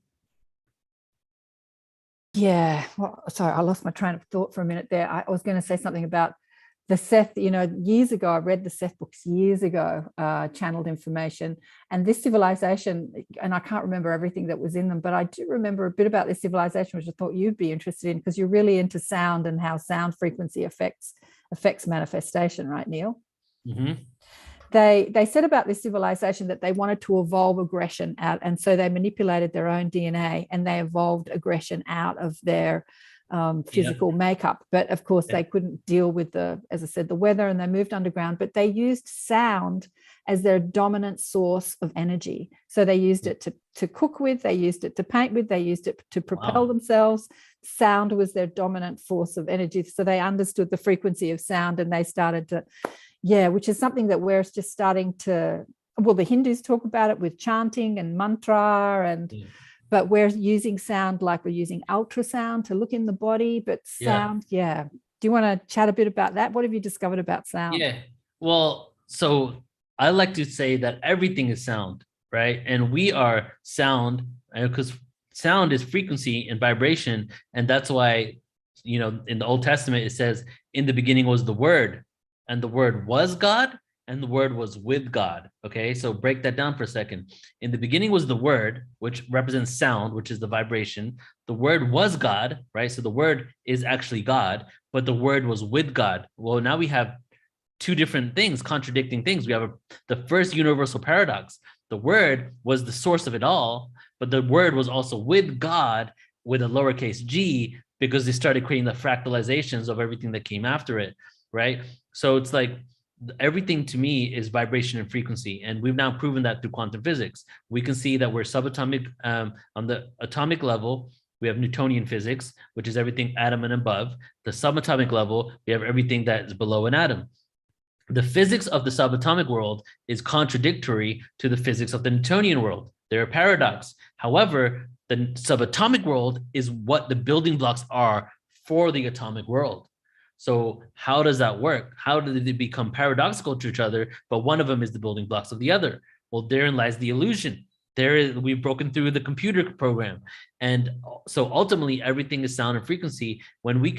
Yeah, well, sorry, I lost my train of thought for a minute there. I was going to say something about the Seth, years ago, I read the Seth books years ago, channeled information, and this civilization, and I can't remember everything that was in them, but I do remember a bit about this civilization, which I thought you'd be interested in, because you're really into sound and how sound frequency affects manifestation, right, Neil? Mm-hmm. They said about this civilization that they wanted to evolve aggression out, and so they manipulated their own DNA and they evolved aggression out of their physical makeup. But of course, they couldn't deal with as I said, the weather, and they moved underground. But they used sound as their dominant source of energy. So they used it to cook with, they used it to paint with, they used it to propel themselves. Sound was their dominant force of energy. So they understood the frequency of sound, and they started to, which is something that we're just starting to, well, the Hindus talk about it with chanting and mantra, and but we're using sound like we're using ultrasound to look in the body, but sound, Do you want to chat a bit about that? What have you discovered about sound? Yeah, well, so I like to say that everything is sound, right? And we are sound, because sound is frequency and vibration. And that's why, in the Old Testament, it says, in the beginning was the Word, and the Word was God, and the Word was with God. Okay, so break that down for a second. In the beginning was the Word, which represents sound, which is the vibration. The Word was God, right? So the Word is actually God, but the Word was with God. Well, now we have two different things, contradicting things. We have the first universal paradox. The Word was the source of it all, but the Word was also with God with a lowercase g, because they started creating the fractalizations of everything that came after it, right? So it's like, everything to me is vibration and frequency. And we've now proven that through quantum physics. We can see that we're subatomic on the atomic level. We have Newtonian physics, which is everything atom and above. The subatomic level, we have everything that is below an atom. The physics of the subatomic world is contradictory to the physics of the Newtonian world. They're a paradox. However, the subatomic world is what the building blocks are for the atomic world. So how does that work? How do they become paradoxical to each other, but one of them is the building blocks of the other? Well, therein lies the illusion. We've broken through the computer program. And so ultimately everything is sound and frequency. When we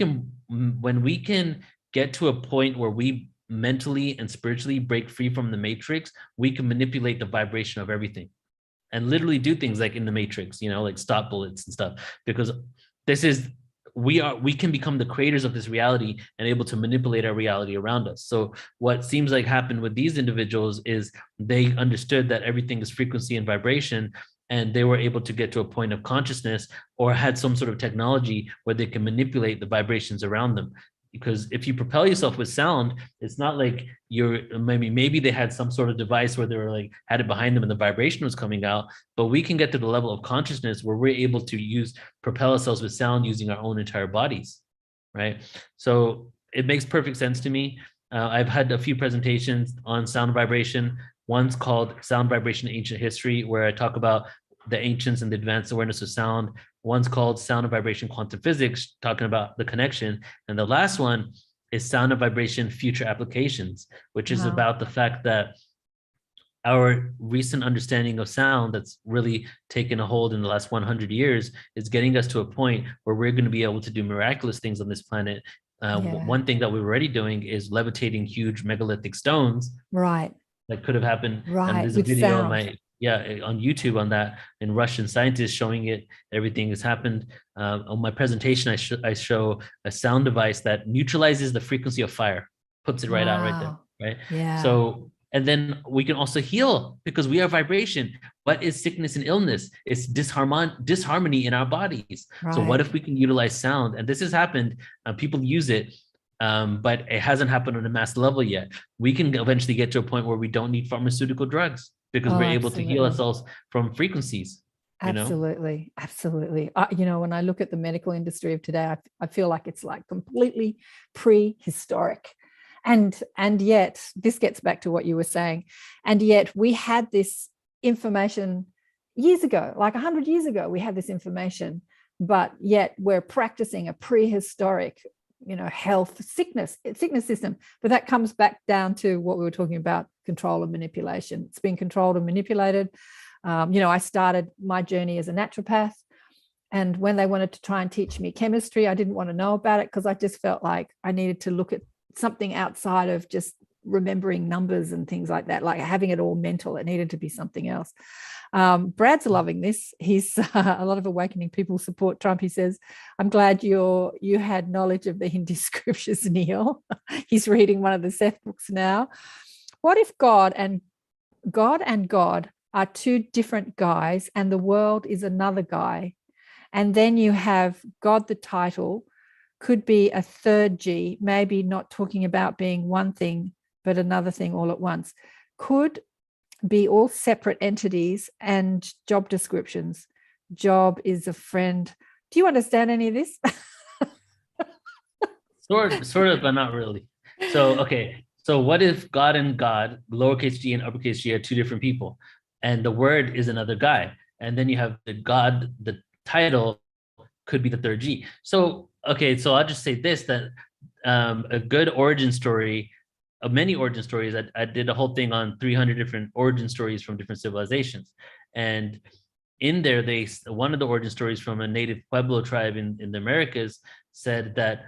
can get to a point where we mentally and spiritually break free from the matrix, we can manipulate the vibration of everything and literally do things like in the matrix, like stop bullets and stuff, because we can become the creators of this reality and able to manipulate our reality around us. So what seems like happened with these individuals is they understood that everything is frequency and vibration, and they were able to get to a point of consciousness or had some sort of technology where they can manipulate the vibrations around them. Because if you propel yourself with sound, it's not like maybe they had some sort of device where they were like had it behind them and the vibration was coming out, but we can get to the level of consciousness where we're able to propel ourselves with sound using our own entire bodies, right? So it makes perfect sense to me. I've had a few presentations on sound vibration. One's called Sound Vibration Ancient History, where I talk about the ancients and the advanced awareness of sound. One's called Sound and Vibration Quantum Physics, talking about the connection. And the last one is Sound and Vibration Future Applications, which is about the fact that our recent understanding of sound that's really taken a hold in the last 100 years is getting us to a point where we're going to be able to do miraculous things on this planet. One thing that we're already doing is levitating huge megalithic stones. Right. That could have happened. Right. And there's a video on YouTube on that, and Russian scientists showing it. Everything has happened. On my presentation, I show a sound device that neutralizes the frequency of fire, puts it right out right there, right? Yeah. So And then we can also heal because we are vibration. What is sickness and illness? It's disharmony in our bodies. Right. So what if we can utilize sound? And this has happened. People use it, but it hasn't happened on a mass level yet. We can eventually get to a point where we don't need pharmaceutical drugs because we're able to heal ourselves from frequencies. Absolutely. Absolutely. When I look at the medical industry of today, I feel like it's like completely prehistoric. And yet, this gets back to what you were saying, and yet we had this information years ago, like 100 years ago, we had this information, but yet we're practicing a prehistoric, health sickness system. But that comes back down to what we were talking about, control and manipulation. It's been controlled and manipulated. I started my journey as a naturopath, and when they wanted to try and teach me chemistry, I didn't want to know about it because I just felt like I needed to look at something outside of just remembering numbers and things like that, like having it all mental. It needed to be something else. Brad's loving this. He's a lot of awakening people support Trump. He says, I'm glad you had knowledge of the Hindu scriptures, Neil. He's reading one of the Seth books now. What if God and God are two different guys and the world is another guy? And then you have God, the title, could be a third G, maybe not talking about being one thing, but another thing all at once. Could be all separate entities and job descriptions. Job is a friend. Do you understand any of this? Sort of, but not really. So, okay. So what if God and God, lowercase g and uppercase G, are two different people, and the word is another guy, and then you have the God, the title could be the third G. So, okay, so I'll just say this, that a good origin story, many origin stories, I did a whole thing on 300 different origin stories from different civilizations. And in there, one of the origin stories from a native Pueblo tribe in the Americas said that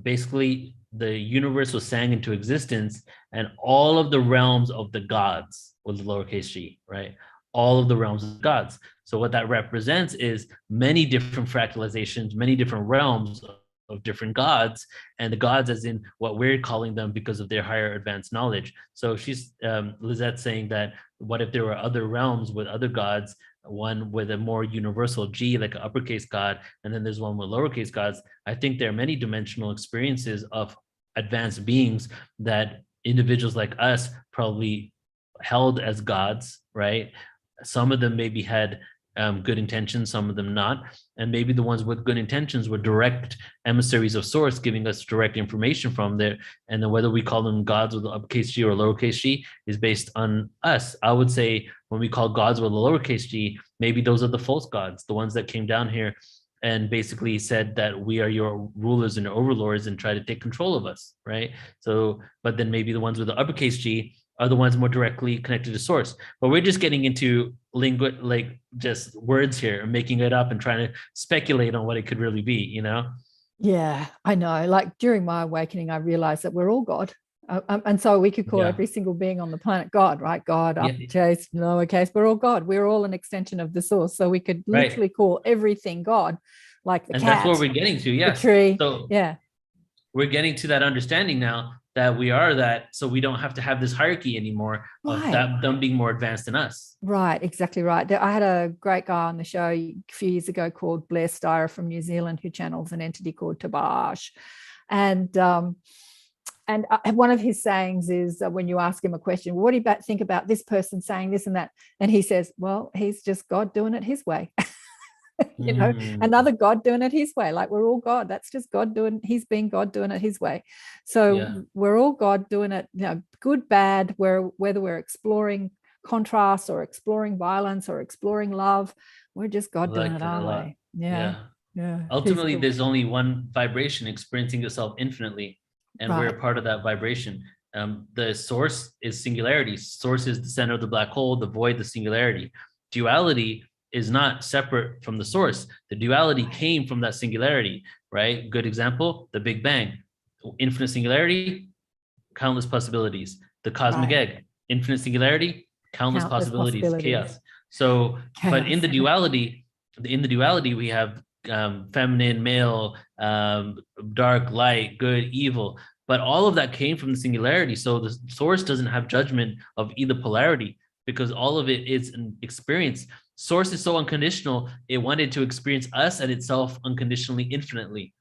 basically the universe was sang into existence and all of the realms of the gods with the lowercase g, right? All of the realms of the gods. So what that represents is many different fractalizations, many different realms of different gods, and the gods as in what we're calling them because of their higher advanced knowledge. So she's Lizette saying that what if there were other realms with other gods, one with a more universal G, like an uppercase god, and then there's one with lowercase gods. I think there are many dimensional experiences of advanced beings that individuals like us probably held as gods, right? Some of them maybe had good intentions, some of them not. And maybe the ones with good intentions were direct emissaries of source, giving us direct information from there. And then whether we call them gods with uppercase G or lowercase g is based on us. I would say when we call gods with a lowercase g, maybe those are the false gods, the ones that came down here and basically said that we are your rulers and overlords and try to take control of us, right? So, but then maybe the ones with the uppercase G are the ones more directly connected to source. But we're just getting into like just words here and making it up and trying to speculate on what it could really be, you know? Yeah, I know. Like during my awakening, I realized that we're all God. And so we could call every single being on the planet God, right? God, uppercase, lowercase, we're all God. We're all an extension of the source. So we could literally call everything God, like the cat. And that's what we're getting to, the tree. So yeah, we're getting to that understanding now that we are that, so we don't have to have this hierarchy anymore of them being more advanced than us. Right, exactly right. I had a great guy on the show a few years ago called Blair Steyer from New Zealand who channels an entity called Tabash. And one of his sayings is when you ask him a question, what do you think about this person saying this and that? And he says, well, he's just God doing it his way. You know, another God doing it his way. Like we're all God. That's just God he's being God doing it his way. So we're all God doing it, you know, good, bad, whether we're exploring contrast or exploring violence or exploring love, we're just God doing it our way. Yeah. Ultimately, there's only one vibration experiencing itself infinitely, and we're a part of that vibration. The source is singularity. Source is the center of the black hole, the void, the singularity. Duality is not separate from the source. The duality came from that singularity, right? Good example, the Big Bang. Infinite singularity, countless possibilities. The cosmic egg, infinite singularity, countless possibilities, chaos. So, but in the duality, we have feminine, male, dark, light, good, evil. But all of that came from the singularity. So the source doesn't have judgment of either polarity, because all of it is an experience. Source is so unconditional, it wanted to experience us and itself unconditionally, infinitely.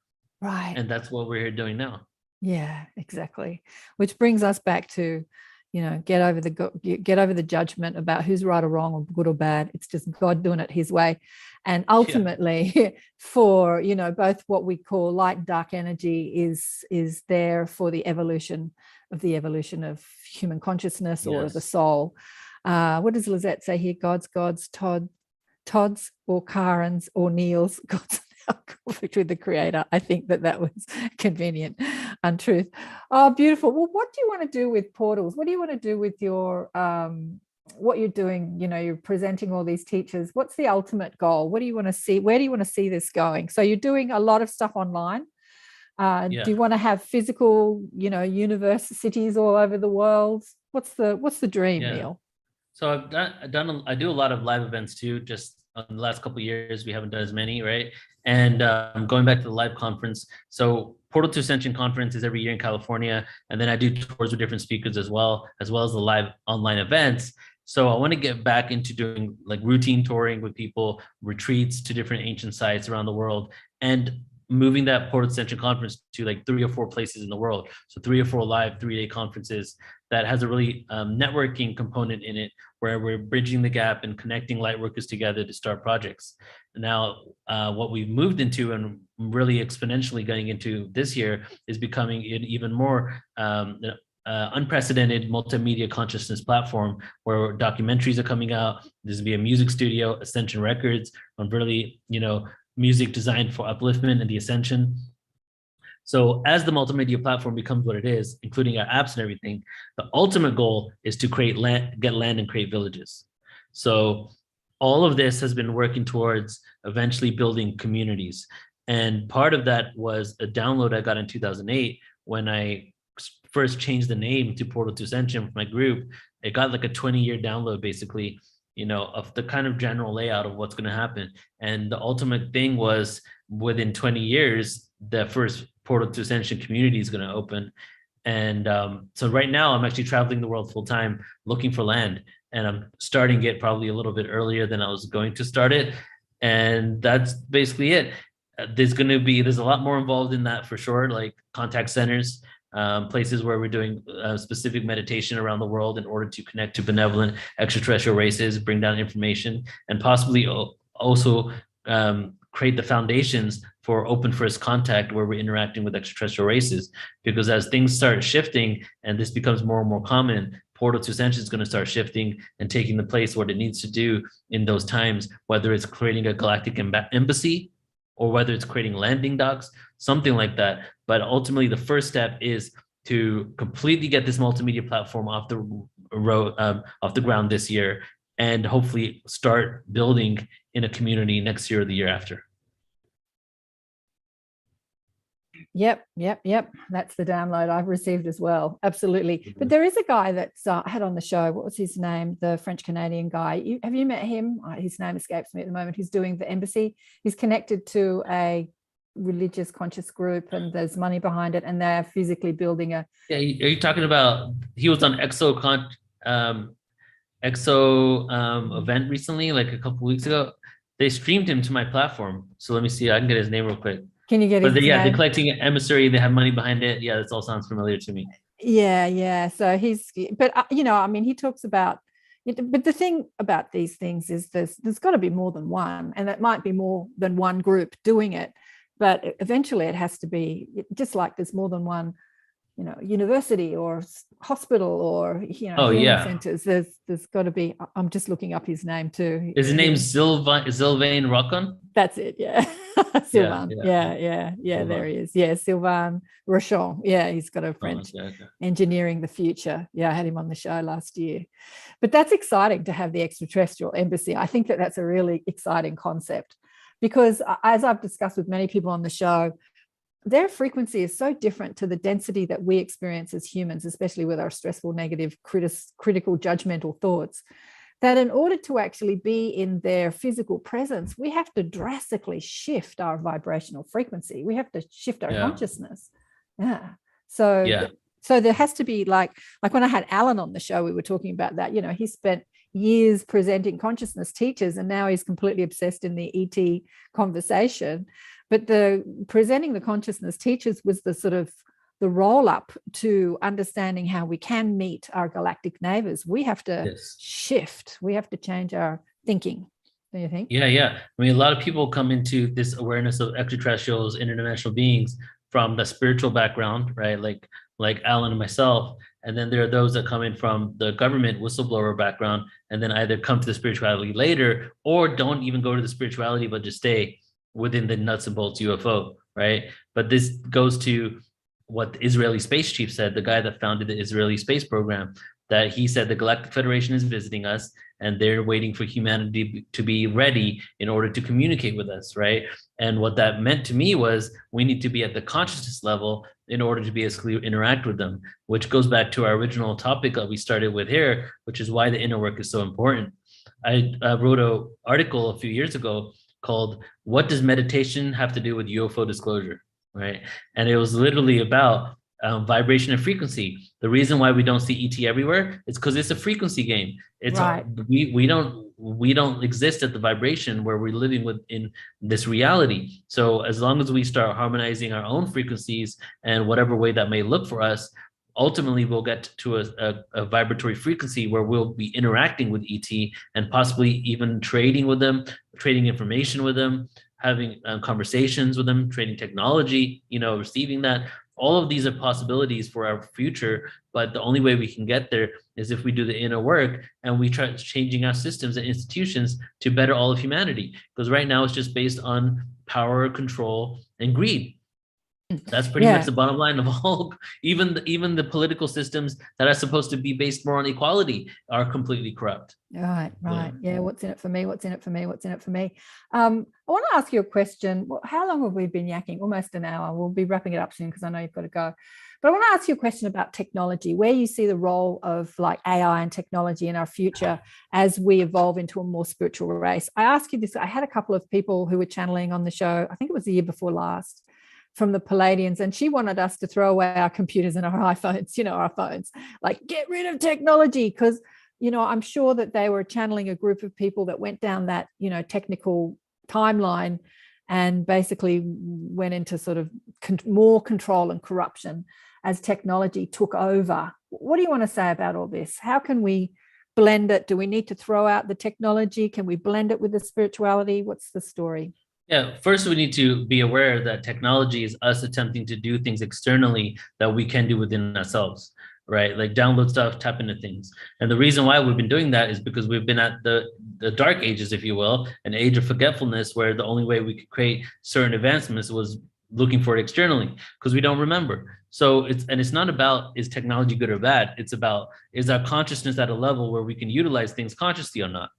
Right. And that's what we're here doing now. Yeah, exactly. Which brings us back to, get over the judgment about who's right or wrong or good or bad. It's just God doing it his way. And ultimately for, both what we call light and dark energy is there for the evolution of human consciousness or the soul. What does Lizette say here? Gods, Todd's or Karen's or Neil's, God's conflict with the creator. I think that was convenient untruth. Oh, beautiful. Well, what do you want to do with portals? What do you want to do with your what you're doing? You're presenting all these teachers. What's the ultimate goal? What do you want to see? Where do you want to see this going? So you're doing a lot of stuff online. Do you want to have physical, universities all over the world? What's the dream, Neil? So I do a lot of live events too. Just in the last couple of years, we haven't done as many, right? And going back to the live conference. So Portal to Ascension conference is every year in California. And then I do tours with different speakers as well as the live online events. So I want to get back into doing like routine touring with people, retreats to different ancient sites around the world, and moving that Portal to Ascension conference to like 3 or 4 places in the world. So 3 or 4 live 3-day conferences that has a really networking component in it, where we're bridging the gap and connecting light workers together to start projects. Now, what we've moved into and really exponentially getting into this year is becoming an even more unprecedented multimedia consciousness platform, where documentaries are coming out. There's gonna be a music studio, Ascension Records, on really, music designed for upliftment and the ascension. So as the multimedia platform becomes what it is, including our apps and everything, the ultimate goal is to get land and create villages. So all of this has been working towards eventually building communities. And part of that was a download I got in 2008 when I first changed the name to Portal to Ascension with my group. It got like a 20-year download, basically, of the kind of general layout of what's going to happen. And the ultimate thing was within 20 years, the first Portal to Ascension community is going to open. And so right now I'm actually traveling the world full time looking for land, and I'm starting it probably a little bit earlier than I was going to start it. And that's basically it. There's a lot more involved in that for sure, like contact centers, places where we're doing specific meditation around the world in order to connect to benevolent extraterrestrial races, bring down information, and possibly also create the foundations for open first contact, where we're interacting with extraterrestrial races. Because as things start shifting and this becomes more and more common, Portal to Ascension is going to start shifting and taking the place what it needs to do in those times, whether it's creating a galactic embassy or whether it's creating landing docks, something like that. But ultimately, the first step is to completely get this multimedia platform off the ground this year, and hopefully start building in a community next year or the year after. Yep. That's the download I've received as well. Absolutely. But there is a guy that's I had on the show. What was his name? The French-Canadian guy. Have you met him? His name escapes me at the moment. He's doing the embassy. He's connected to a religious conscious group, and there's money behind it, and they're physically building a. Yeah, are you talking about? He was on EXO event recently, like a couple weeks ago. They streamed him to my platform. So let me see. I can get his name real quick. Can you get his name? They're collecting an emissary. They have money behind it. Yeah, this all sounds familiar to me. Yeah. So but he talks about. But the thing about these things is there's got to be more than one, and it might be more than one group doing it. But eventually it has to be, just like there's more than one, university or hospital or, centers. There's got to be, I'm just looking up his name too. Is his name Sylvain Rocon? That's it. Yeah. Sylvain. Yeah. There he is. Yeah. Sylvain Rochon. Yeah. He's got a French engineering the future. Yeah. I had him on the show last year. But that's exciting to have the extraterrestrial embassy. I think that's a really exciting concept. Because as I've discussed with many people on the show, their frequency is so different to the density that we experience as humans, especially with our stressful, negative, critical, judgmental thoughts, that in order to actually be in their physical presence, we have to drastically shift our vibrational frequency. We have to shift our consciousness. Yeah. So Yeah. so there has to be like when I had Alan on the show, we were talking about that. You know, he spent years presenting consciousness teachers, and now he's completely obsessed in the ET conversation. But the presenting the consciousness teachers was the sort of the roll up to understanding how we can meet our galactic neighbors. We have to shift. We have to change our thinking. Do you think? Yeah. I mean, a lot of people come into this awareness of extraterrestrials, interdimensional beings from the spiritual background, right? Like Alan and myself. And then there are those that come in from the government whistleblower background, and then either come to the spirituality later, or don't even go to the spirituality, but just stay within the nuts and bolts UFO, right? But this goes to what the Israeli space chief said, the guy that founded the Israeli space program, that he said the Galactic Federation is visiting us and they're waiting for humanity to be ready in order to communicate with us, right? And what that meant to me was we need to be at the consciousness level in order to be able to interact with them, which goes back to our original topic that we started with here, which is why the inner work is so important. I wrote an article a few years ago called "What Does Meditation Have to Do with UFO Disclosure?" Right? And it was literally about vibration and frequency. The reason why we don't see ET everywhere is because it's a frequency game. It's right. We don't exist at the vibration where we're living within this reality. So as long as we start harmonizing our own frequencies and whatever way that may look for us, ultimately we'll get to a vibratory frequency where we'll be interacting with ET and possibly even trading with them, trading information with them, having conversations with them, trading technology, receiving that. All of these are possibilities for our future, but the only way we can get there is if we do the inner work and we try changing our systems and institutions to better all of humanity. Because right now it's just based on power, control, and greed. That's pretty much the bottom line of all. Even the political systems that are supposed to be based more on equality are completely corrupt. Right. Yeah. What's in it for me? What's in it for me? What's in it for me? I want to ask you a question. How long have we been yakking? Almost an hour. We'll be wrapping it up soon because I know you've got to go. But I want to ask you a question about technology, where you see the role of like AI and technology in our future as we evolve into a more spiritual race. I ask you this. I had a couple of people who were channeling on the show. I think it was the year before last, from the Palladians, and she wanted us to throw away our computers and our iPhones, our phones, like get rid of technology, because I'm sure that they were channeling a group of people that went down that technical timeline and basically went into sort of more control and corruption as technology took over. What do you want to say about all this? How can we blend it? Do we need to throw out the technology? Can we blend it with the spirituality? What's the story? Yeah, first we need to be aware that technology is us attempting to do things externally that we can do within ourselves, right? Like download stuff, tap into things. And the reason why we've been doing that is because we've been at the dark ages, if you will, an age of forgetfulness, where the only way we could create certain advancements was looking for it externally because we don't remember. So it's not about is technology good or bad? It's about is our consciousness at a level where we can utilize things consciously or not?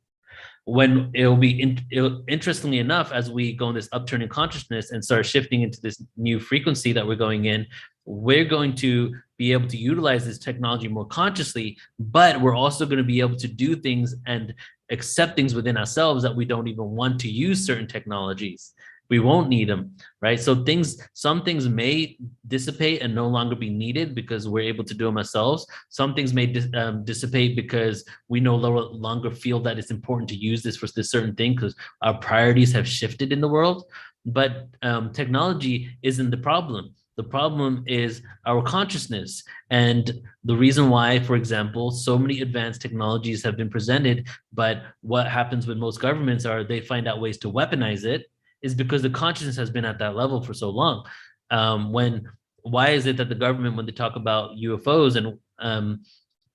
When interestingly enough, as we go in this upturn in consciousness and start shifting into this new frequency that we're going in, we're going to be able to utilize this technology more consciously, but we're also going to be able to do things and accept things within ourselves that we don't even want to use certain technologies. We won't need them, right? So some things may dissipate and no longer be needed because we're able to do them ourselves. Some things may dissipate because we no longer feel that it's important to use this for this certain thing because our priorities have shifted in the world. But technology isn't the problem. The problem is our consciousness. And the reason why, for example, so many advanced technologies have been presented, but what happens with most governments are they find out ways to weaponize it, is because the consciousness has been at that level for so long. Why is it that the government, when they talk about UFOs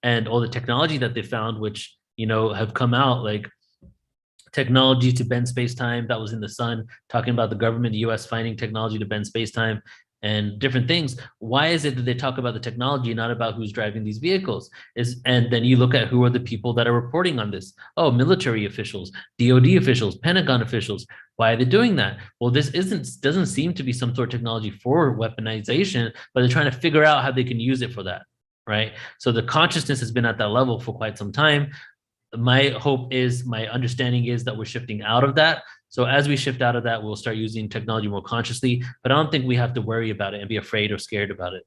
and all the technology that they found, which have come out, like technology to bend space-time that was in the sun, talking about the government, the US finding technology to bend space-time and different things. Why is it that they talk about the technology, not about who's driving these vehicles? And then you look at who are the people that are reporting on this. Oh, military officials, DOD officials, Pentagon officials. Why are they doing that? Well, this doesn't seem to be some sort of technology for weaponization, but they're trying to figure out how they can use it for that, right? So the consciousness has been at that level for quite some time. My understanding is that we're shifting out of that. So as we shift out of that, we'll start using technology more consciously, but I don't think we have to worry about it and be afraid or scared about it.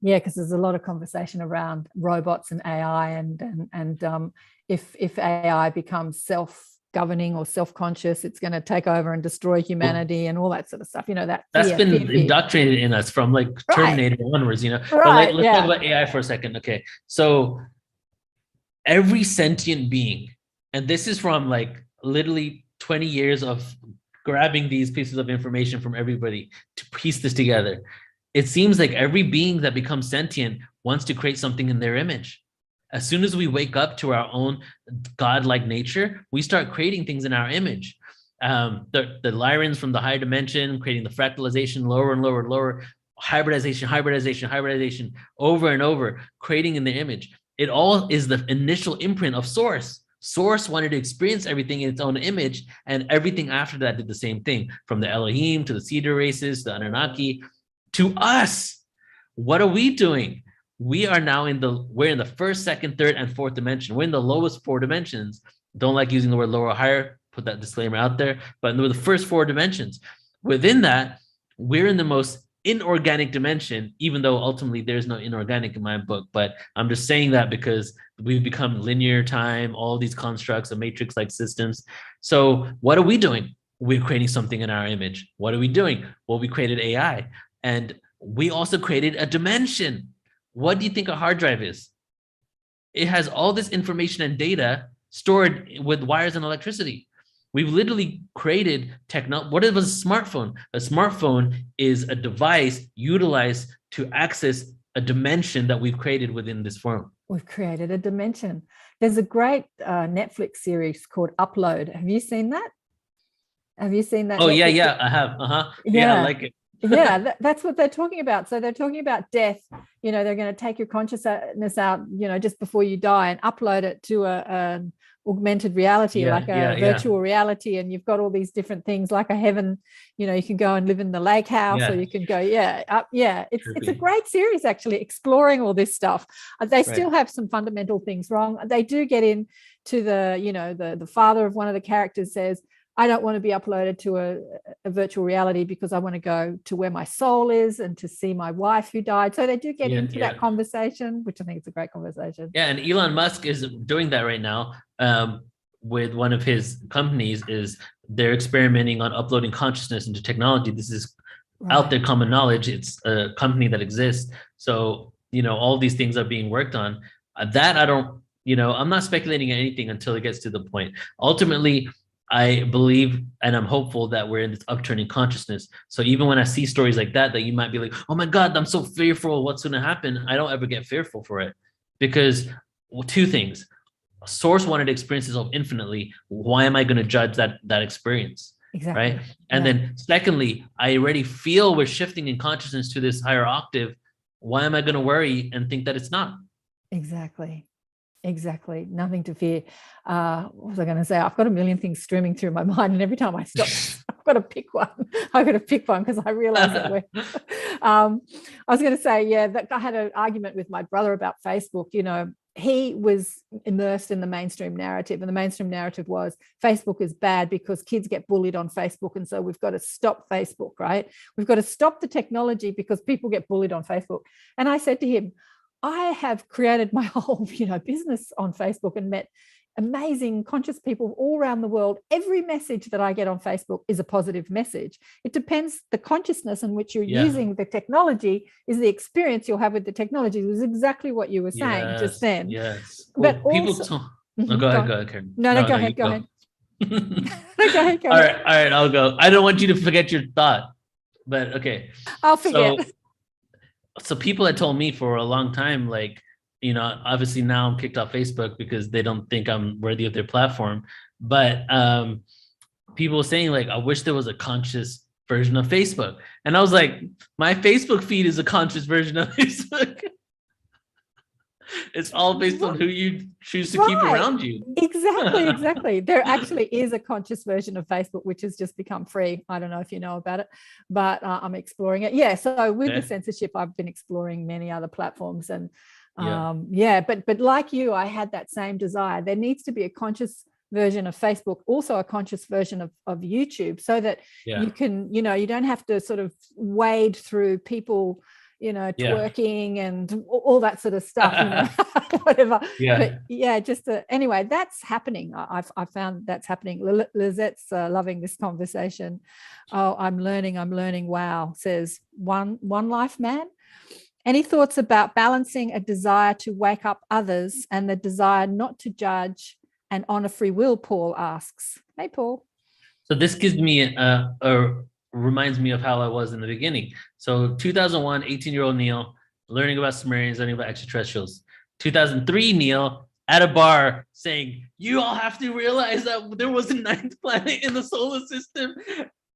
Yeah, because there's a lot of conversation around robots and AI, and if AI becomes self-governing or self-conscious, it's going to take over and destroy humanity and all that sort of stuff. You know, that's fear, been fear. indoctrinated in us from like Terminator onwards, you know. But Right, let's yeah. talk about AI for a second. Okay, so every sentient being, and this is from like literally 20 years of grabbing these pieces of information from everybody to piece this together. It seems like every being that becomes sentient wants to create something in their image. As soon as we wake up to our own godlike nature, we start creating things in our image. The Lyrans from the higher dimension, creating the fractalization, lower and lower and lower, hybridization, over and over, creating in the image. It all is the initial imprint of Source. Source wanted to experience everything in its own image, and everything after that did the same thing, from the Elohim to the Cedar races, the Anunnaki, to us. What are we doing? We are now we're in the first, second, third, and fourth dimension. We're in the lowest 4 dimensions. Don't like using the word lower or higher, put that disclaimer out there, but we're the first 4 dimensions. Within that, we're in the most inorganic dimension, even though ultimately there's no inorganic in my book. But I'm just saying that because we've become linear time, all these constructs, a matrix-like systems. So what are we doing? We're creating something in our image. What are we doing? Well, we created AI, and we also created a dimension. What do you think a hard drive is? It has all this information and data stored with wires and electricity. We've literally created what is a smartphone? A smartphone is a device utilized to access a dimension that we've created within this form. We've created a dimension. There's a great Netflix series called Upload. Have you seen that? Have you seen that? Oh, Netflix? yeah, I have. Yeah, I like it. Yeah, that's what they're talking about. So they're talking about death. You know, they're going to take your consciousness out, you know, just before you die, and upload it to an augmented reality, like a virtual reality. And you've got all these different things, like a heaven. You know, you can go and live in the lake house, or you can go, It's a great series, actually, exploring all this stuff. They still have some fundamental things wrong. They do get into the father of one of the characters says, I don't want to be uploaded to a virtual reality because I want to go to where my soul is and to see my wife who died. So they do get into that conversation, which I think is a great conversation. Yeah, and Elon Musk is doing that right now with one of his companies. Is they're experimenting on uploading consciousness into technology. This is out there, common knowledge. It's a company that exists. So, you know, all these things are being worked on. That I don't, you know, I'm not speculating on anything until it gets to the point. Ultimately, I believe and I'm hopeful that we're in this upturning consciousness. So even when I see stories like that you might be like, oh my God, I'm so fearful, what's going to happen? I don't ever get fearful for it, because 2 things. Source wanted to experience itself infinitely. Why am I going to judge that experience? Exactly. Right. And then secondly, I already feel we're shifting in consciousness to this higher octave. Why am I going to worry and think that it's not? Exactly. Nothing to fear. What was I going to say? I've got a million things streaming through my mind, and every time I stop, I've got to pick one. Because I realize that I was going to say, that I had an argument with my brother about Facebook. You know, he was immersed in the mainstream narrative, and the mainstream narrative was Facebook is bad because kids get bullied on Facebook, and so we've got to stop Facebook, right? We've got to stop the technology because people get bullied on Facebook. And I said to him, I have created my whole, business on Facebook and met amazing conscious people all around the world. Every message that I get on Facebook is a positive message. It depends, the consciousness in which you're using the technology is the experience you'll have with the technology. It was exactly what you were saying just then. Yes. But well, people also, go ahead, Karen. No, go ahead. Go ahead. All right, I'll go. I don't want you to forget your thought, but okay. I'll forget. So people had told me for a long time, like, obviously now I'm kicked off Facebook because they don't think I'm worthy of their platform. But people were saying, like, I wish there was a conscious version of Facebook. And I was like, my Facebook feed is a conscious version of Facebook. It's all based on who you choose to keep around you. Exactly. There actually is a conscious version of Facebook, which has just become free. I don't know if you know about it, but I'm exploring it. Yeah. So with the censorship, I've been exploring many other platforms, and but like you, I had that same desire. There needs to be a conscious version of Facebook, also a conscious version of YouTube, so that you can, you don't have to sort of wade through people twerking and all that sort of stuff, whatever. Yeah. But yeah, anyway, that's happening. I've found that's happening. Lizette's loving this conversation. Oh, I'm learning. Wow, says one life man. Any thoughts about balancing a desire to wake up others and the desire not to judge and honor free will? Paul asks. Hey, Paul. So this gives me reminds me of how I was in the beginning. So 2001, 18-year-old Neil, learning about Sumerians, learning about extraterrestrials. 2003, Neil, at a bar saying, you all have to realize that there was a 9th planet in the solar system,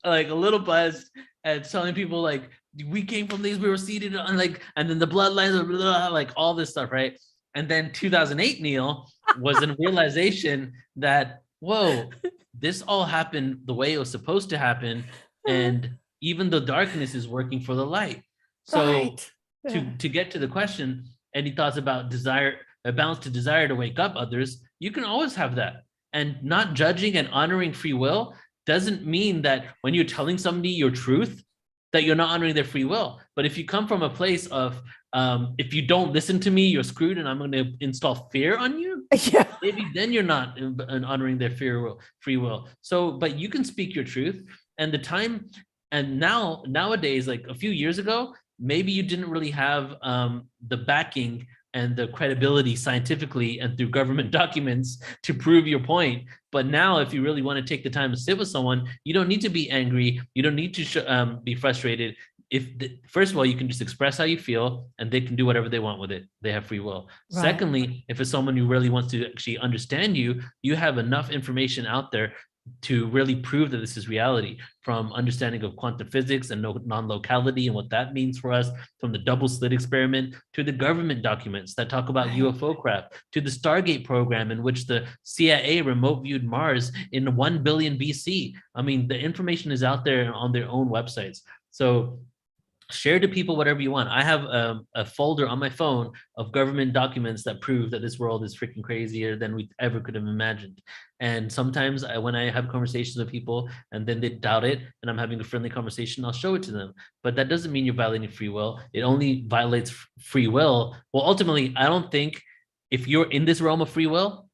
like a little buzzed, and telling people like, we came from these, we were seated on and then the bloodlines, blah, blah, like all this stuff, right? And then 2008, Neil, was a realization that, whoa, this all happened the way it was supposed to happen. And even the darkness is working for the light. So to get to the question, any thoughts about desire, a balance to desire to wake up others, you can always have that. And not judging and honoring free will doesn't mean that when you're telling somebody your truth, that you're not honoring their free will. But if you come from a place of, if you don't listen to me, you're screwed and I'm going to install fear on you, maybe then you're not honoring their free will. So, but you can speak your truth. And the time, and nowadays, like a few years ago, maybe you didn't really have the backing and the credibility scientifically and through government documents to prove your point. But now, if you really want to take the time to sit with someone, you don't need to be angry. You don't need to be frustrated. First of all, you can just express how you feel and they can do whatever they want with it. They have free will. Right. Secondly, if it's someone who really wants to actually understand you, you have enough information out there to really prove that this is reality, from understanding of quantum physics and non-locality and what that means for us, from the double slit experiment to the government documents that talk about UFO craft, to the Stargate program in which the CIA remote viewed Mars in 1 billion BC. I mean, the information is out there on their own websites. So share to people whatever you want. I have a folder on my phone of government documents that prove that this world is freaking crazier than we ever could have imagined. And sometimes when I have conversations with people and then they doubt it and I'm having a friendly conversation, I'll show it to them. But that doesn't mean you're violating free will. It only violates free will. Well, ultimately, I don't think if you're in this realm of free will,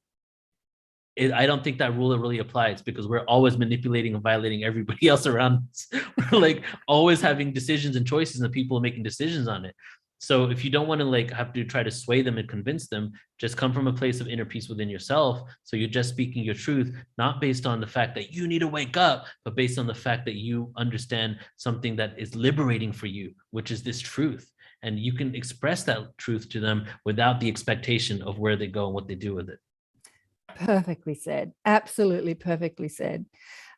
I don't think that rule really applies, because we're always manipulating and violating everybody else around us. We're like always having decisions and choices and people are making decisions on it. So if you don't want to have to try to sway them and convince them, just come from a place of inner peace within yourself. So you're just speaking your truth, not based on the fact that you need to wake up, but based on the fact that you understand something that is liberating for you, which is this truth. And you can express that truth to them without the expectation of where they go and what they do with it. Perfectly said. Absolutely perfectly said.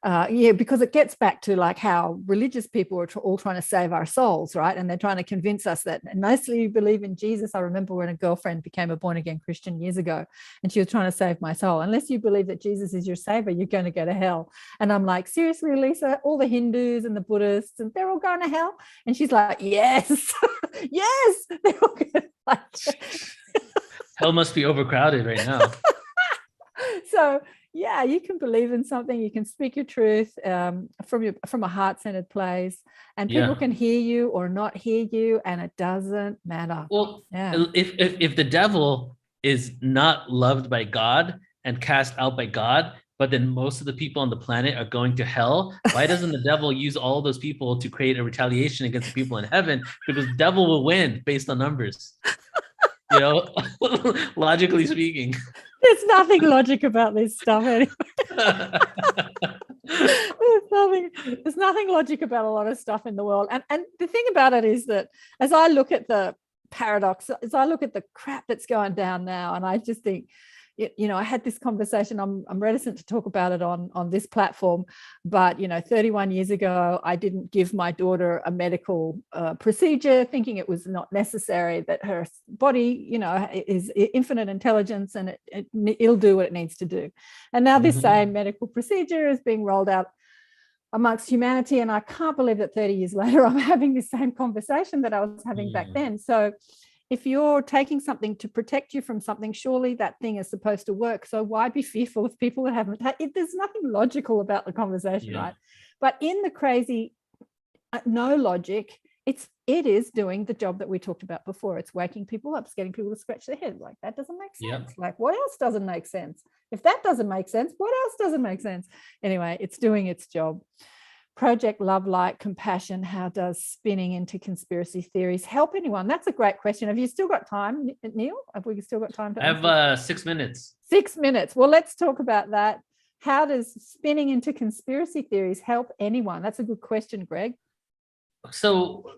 Because it gets back to how religious people are all trying to save our souls, right? And they're trying to convince us that mostly you believe in Jesus. I remember when a girlfriend became a born-again Christian years ago, and she was trying to save my soul. Unless you believe that Jesus is your savior, you're going to go to hell. And I'm like, seriously, Lisa, all the Hindus and the Buddhists, and they're all going to hell? And she's like, yes, yes, they're all going to Hell must be overcrowded right now. So yeah, you can believe in something, you can speak your truth from a heart-centered place, and people can hear you or not hear you, and it doesn't matter. Well, if the devil is not loved by God and cast out by God, but then most of the people on the planet are going to hell, why doesn't the devil use all those people to create a retaliation against the people in heaven? Because the devil will win based on numbers. Logically speaking. There's nothing logic about this stuff anyway. There's nothing logic about a lot of stuff in the world. And the thing about it is that as I look at the paradox, as I look at the crap that's going down now, and I just think, I had this conversation, I'm reticent to talk about it on this platform, but 31 years ago, I didn't give my daughter a medical procedure thinking it was not necessary, that her body, is infinite intelligence and it'll do what it needs to do. And now this same medical procedure is being rolled out amongst humanity. And I can't believe that 30 years later, I'm having this same conversation that I was having back then. So if you're taking something to protect you from something, surely that thing is supposed to work. So why be fearful of people that haven't? There's nothing logical about the conversation, right? But in the crazy, no logic, it is doing the job that we talked about before. It's waking people up, it's getting people to scratch their head. Like, that doesn't make sense. Like, what else doesn't make sense? If that doesn't make sense, what else doesn't make sense? Anyway, it's doing its job. Project Love, Light, Compassion. How does spinning into conspiracy theories help anyone? That's a great question. Have you still got time, Neil? Have we still got time to answer? I have 6 minutes. 6 minutes. Well, let's talk about that. How does spinning into conspiracy theories help anyone? That's a good question, Greg. So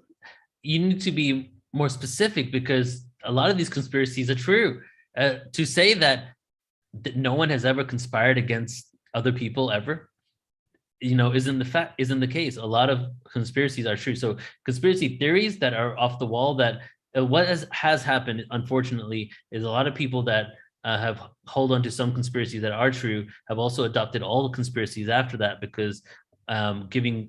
you need to be more specific, because a lot of these conspiracies are true. To say that no one has ever conspired against other people ever, isn't the case. A lot of conspiracies are true. So conspiracy theories that are off the wall, that what has happened, unfortunately, is a lot of people that have hold on to some conspiracies that are true have also adopted all the conspiracies after that, because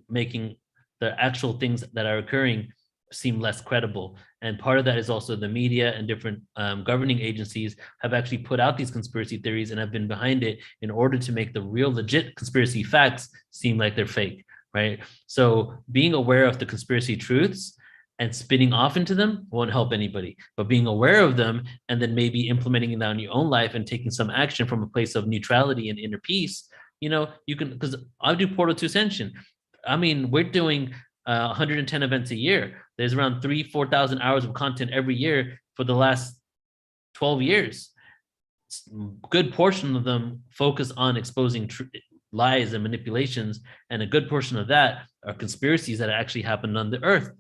making the actual things that are occurring seem less credible. And part of that is also the media and different governing agencies have actually put out these conspiracy theories and have been behind it in order to make the real legit conspiracy facts seem like they're fake, right? So being aware of the conspiracy truths and spinning off into them won't help anybody, but being aware of them and then maybe implementing it on your own life and taking some action from a place of neutrality and inner peace, you can, because I do Portal to Ascension. I mean, we're doing 110 events a year. There's around 4,000 hours of content every year for the last 12 years. Good portion of them focus on exposing lies and manipulations, and a good portion of that are conspiracies that actually happened on the earth.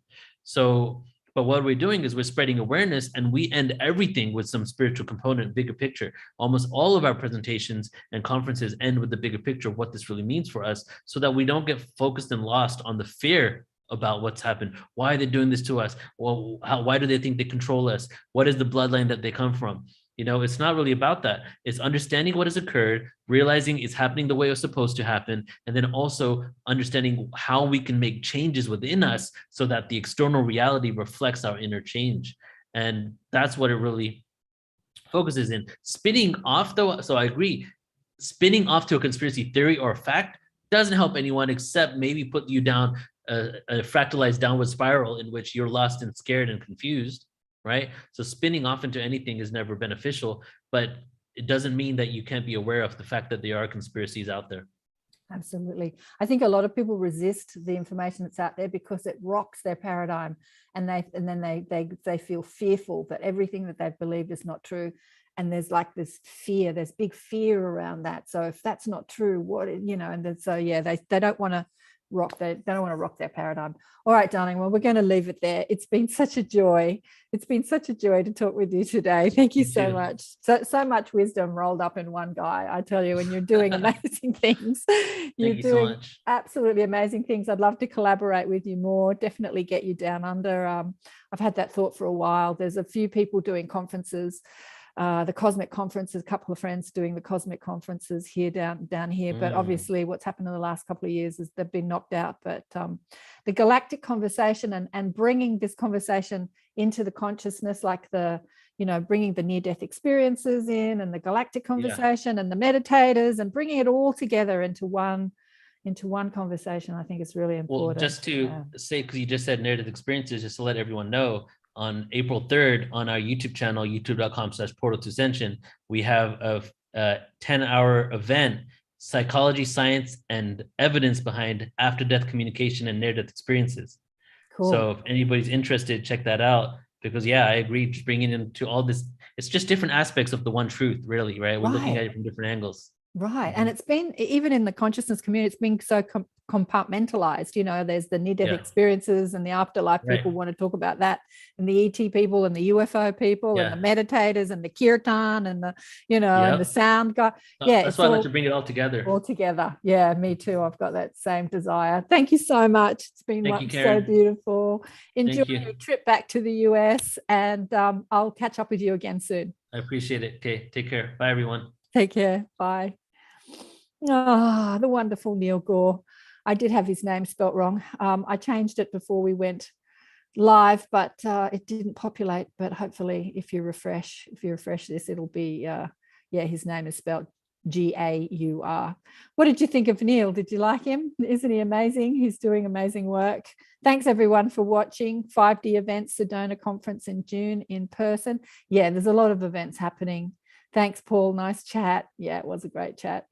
So, but what we're doing is we're spreading awareness, and we end everything with some spiritual component, bigger picture. Almost all of our presentations and conferences end with the bigger picture of what this really means for us, so that we don't get focused and lost on the fear about what's happened. Why are they doing this to us? Well, why do they think they control us? What is the bloodline that they come from? It's not really about that. It's understanding what has occurred, realizing it's happening the way it was supposed to happen, and then also understanding how we can make changes within us so that the external reality reflects our inner change. And that's what it really focuses in. Spinning off, though, so I agree, spinning off to a conspiracy theory or a fact doesn't help anyone, except maybe put you down a fractalized downward spiral in which you're lost and scared and confused. Right? So spinning off into anything is never beneficial, but it doesn't mean that you can't be aware of the fact that there are conspiracies out there. Absolutely. I think a lot of people resist the information that's out there because it rocks their paradigm, and then they feel fearful that everything that they've believed is not true. And there's like this fear, there's big fear around that. So if that's not true, and then, so yeah, they don't want to rock their paradigm. All right, darling. Well, we're going to leave it there. It's been such a joy. It's been such a joy to talk with you today. Thank you so much. So much wisdom rolled up in one guy. I tell you, when you're doing amazing things, you're doing absolutely amazing things. I'd love to collaborate with you more. Definitely get you down under. I've had that thought for a while. There's a few people doing conferences. The cosmic conferences, a couple of friends doing the cosmic conferences here down here, but obviously what's happened in the last couple of years is they've been knocked out. But the galactic conversation and bringing this conversation into the consciousness, like bringing the near-death experiences in, and the galactic conversation and the meditators, and bringing it all together into one conversation, I think is really important. Well, just to say, because you just said near-death experiences, just to let everyone know, on April 3rd on our YouTube channel, youtube.com/portal to ascension, we have a 10-hour event, psychology, science, and evidence behind after-death communication and near-death experiences. Cool. So if anybody's interested, check that out, because I agree, just bringing into all this, it's just different aspects of the one truth, really, right? We're looking at it from different angles. Right. And it's been, even in the consciousness community, it's been so compartmentalized. There's the near-death experiences and the afterlife. People want to talk about that, and the ET people and the UFO people and the meditators and the kirtan and the, and the sound guy. That's why I like to bring it all together. Yeah, me too. I've got that same desire. Thank you so much. It's been so beautiful. Enjoy your trip back to the US, and I'll catch up with you again soon. I appreciate it. Okay. Take care. Bye, everyone. Take care. Bye. Oh, the wonderful Neil Gore. I did have his name spelt wrong. I changed it before we went live, but it didn't populate. But hopefully, if you refresh this, it'll be his name is spelled Gaur. What did you think of Neil? Did you like him? Isn't he amazing? He's doing amazing work. Thanks everyone for watching. 5D events, Sedona conference in June in person. Yeah, there's a lot of events happening. Thanks, Paul. Nice chat. Yeah, it was a great chat.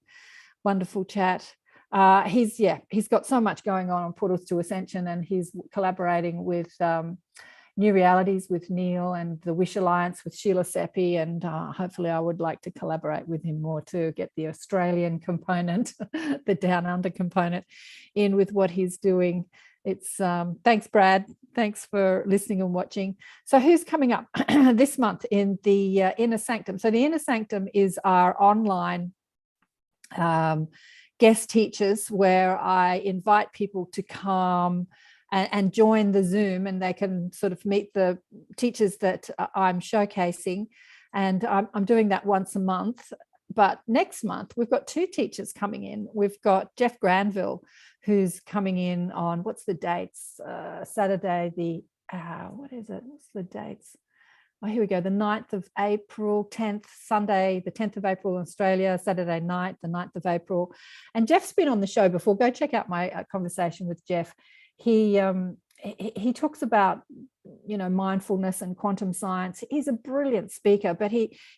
Wonderful chat. He's got so much going on Portals to Ascension, and he's collaborating with New Realities with Neil and the Wish Alliance with Shirley Batty, and hopefully I would like to collaborate with him more to get the Australian component, the Down Under component in with what he's doing. It's thanks, Brad. Thanks for listening and watching. So who's coming up this month in the Inner Sanctum? So the Inner Sanctum is our online guest teachers, where I invite people to come and join the Zoom, and they can sort of meet the teachers that I'm showcasing. And I'm doing that once a month. But next month, we've got 2 teachers coming in. We've got Jeff Granville, who's coming in on, what's the dates? Saturday, what is it? What's the dates? Oh, here we go. The 9th of April, 10th, Sunday, the 10th of April in Australia, Saturday night, the 9th of April. And Jeff's been on the show before. Go check out my conversation with Jeff. He talks about, mindfulness and quantum science. He's a brilliant speaker, but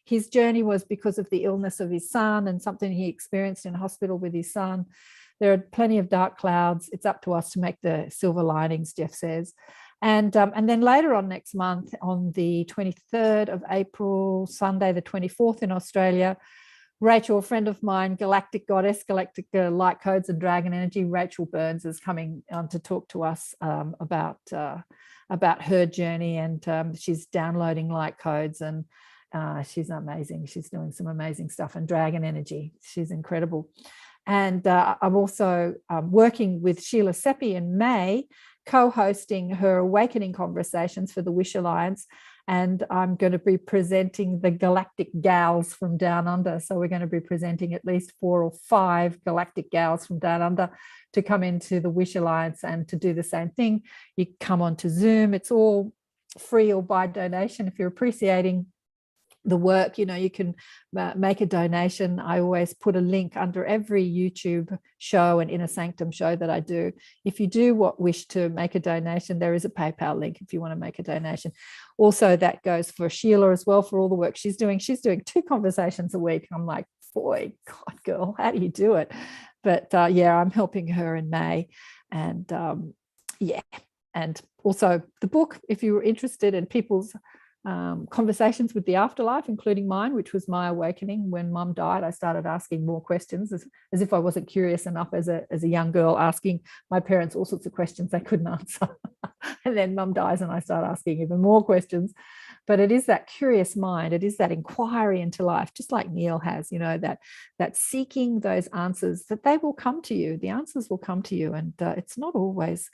his journey was because of the illness of his son and something he experienced in hospital with his son. There are plenty of dark clouds. It's up to us to make the silver linings, Jeff says. And then later on next month, on the 23rd of April, Sunday, the 24th in Australia, Rachel, a friend of mine, Galactic Goddess, Galactic Light Codes and Dragon Energy, Rachel Burns is coming on to talk to us about her journey, and she's downloading light codes, and she's amazing. She's doing some amazing stuff, and Dragon Energy, she's incredible. And I'm also working with Shirley Batty in May, co-hosting her Awakening conversations for the Wish Alliance. And I'm going to be presenting the Galactic Gals from Down Under. So we're going to be presenting at least 4 or 5 Galactic Gals from Down Under to come into the Wish Alliance and to do the same thing. You come onto Zoom. It's all free or by donation. If you're appreciating the work, you can make a donation. I always put a link under every YouTube show and Inner Sanctum show that I do. If you do wish to make a donation, there is a PayPal link if you want to make a donation. Also, that goes for Sheila as well, for all the work she's doing. She's doing 2 conversations a week. I'm like, boy, God, girl, how do you do it? But I'm helping her in May. And and also the book, if you were interested in people's conversations with the afterlife, including mine, which was my awakening. When Mum died, I started asking more questions, as if I wasn't curious enough as a young girl, asking my parents all sorts of questions they couldn't answer. And then Mum dies and I start asking even more questions. But it is that curious mind, it is that inquiry into life, just like Neil has, that seeking those answers, that they will come to you. The answers will come to you, and it's not always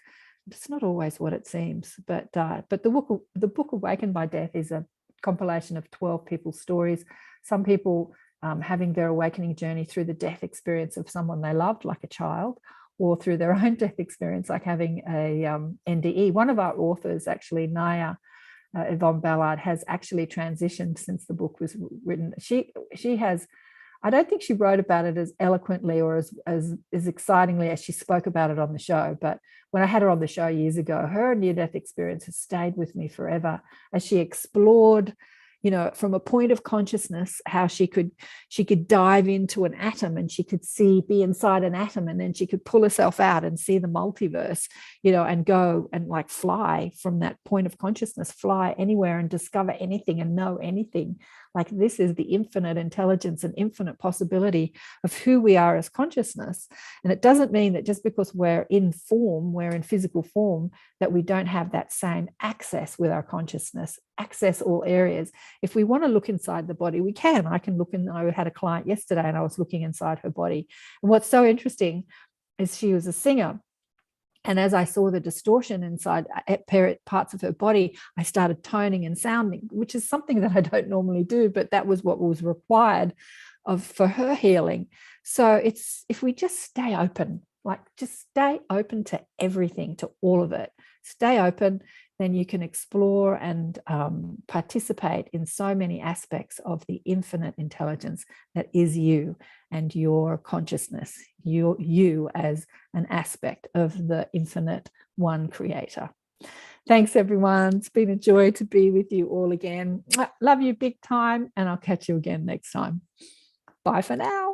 what it seems. But the book Awakened by Death is a compilation of 12 people's stories. Some people having their awakening journey through the death experience of someone they loved, like a child, or through their own death experience, like having a NDE. One of our authors, actually, Naya Yvonne Ballard, has actually transitioned since the book was written. She has, I don't think she wrote about it as eloquently or as excitingly as she spoke about it on the show. But when I had her on the show years ago, her near-death experience has stayed with me forever, as she explored, from a point of consciousness, how she could dive into an atom, and she could be inside an atom, and then she could pull herself out and see the multiverse, and go and like fly from that point of consciousness, fly anywhere and discover anything and know anything. Like, this is the infinite intelligence and infinite possibility of who we are as consciousness. And it doesn't mean that just because we're in physical form, that we don't have that same access with our consciousness, access all areas. If we want to look inside the body, we can. I had a client yesterday and I was looking inside her body. And what's so interesting is she was a singer. And as I saw the distortion inside parts of her body, I started toning and sounding, which is something that I don't normally do, but that was what was required for her healing. So it's, if we just stay open, just stay open to everything, to all of it, stay open, then you can explore and participate in so many aspects of the infinite intelligence that is you and your consciousness, you as an aspect of the infinite one creator. Thanks, everyone. It's been a joy to be with you all again. Love you big time, and I'll catch you again next time. Bye for now.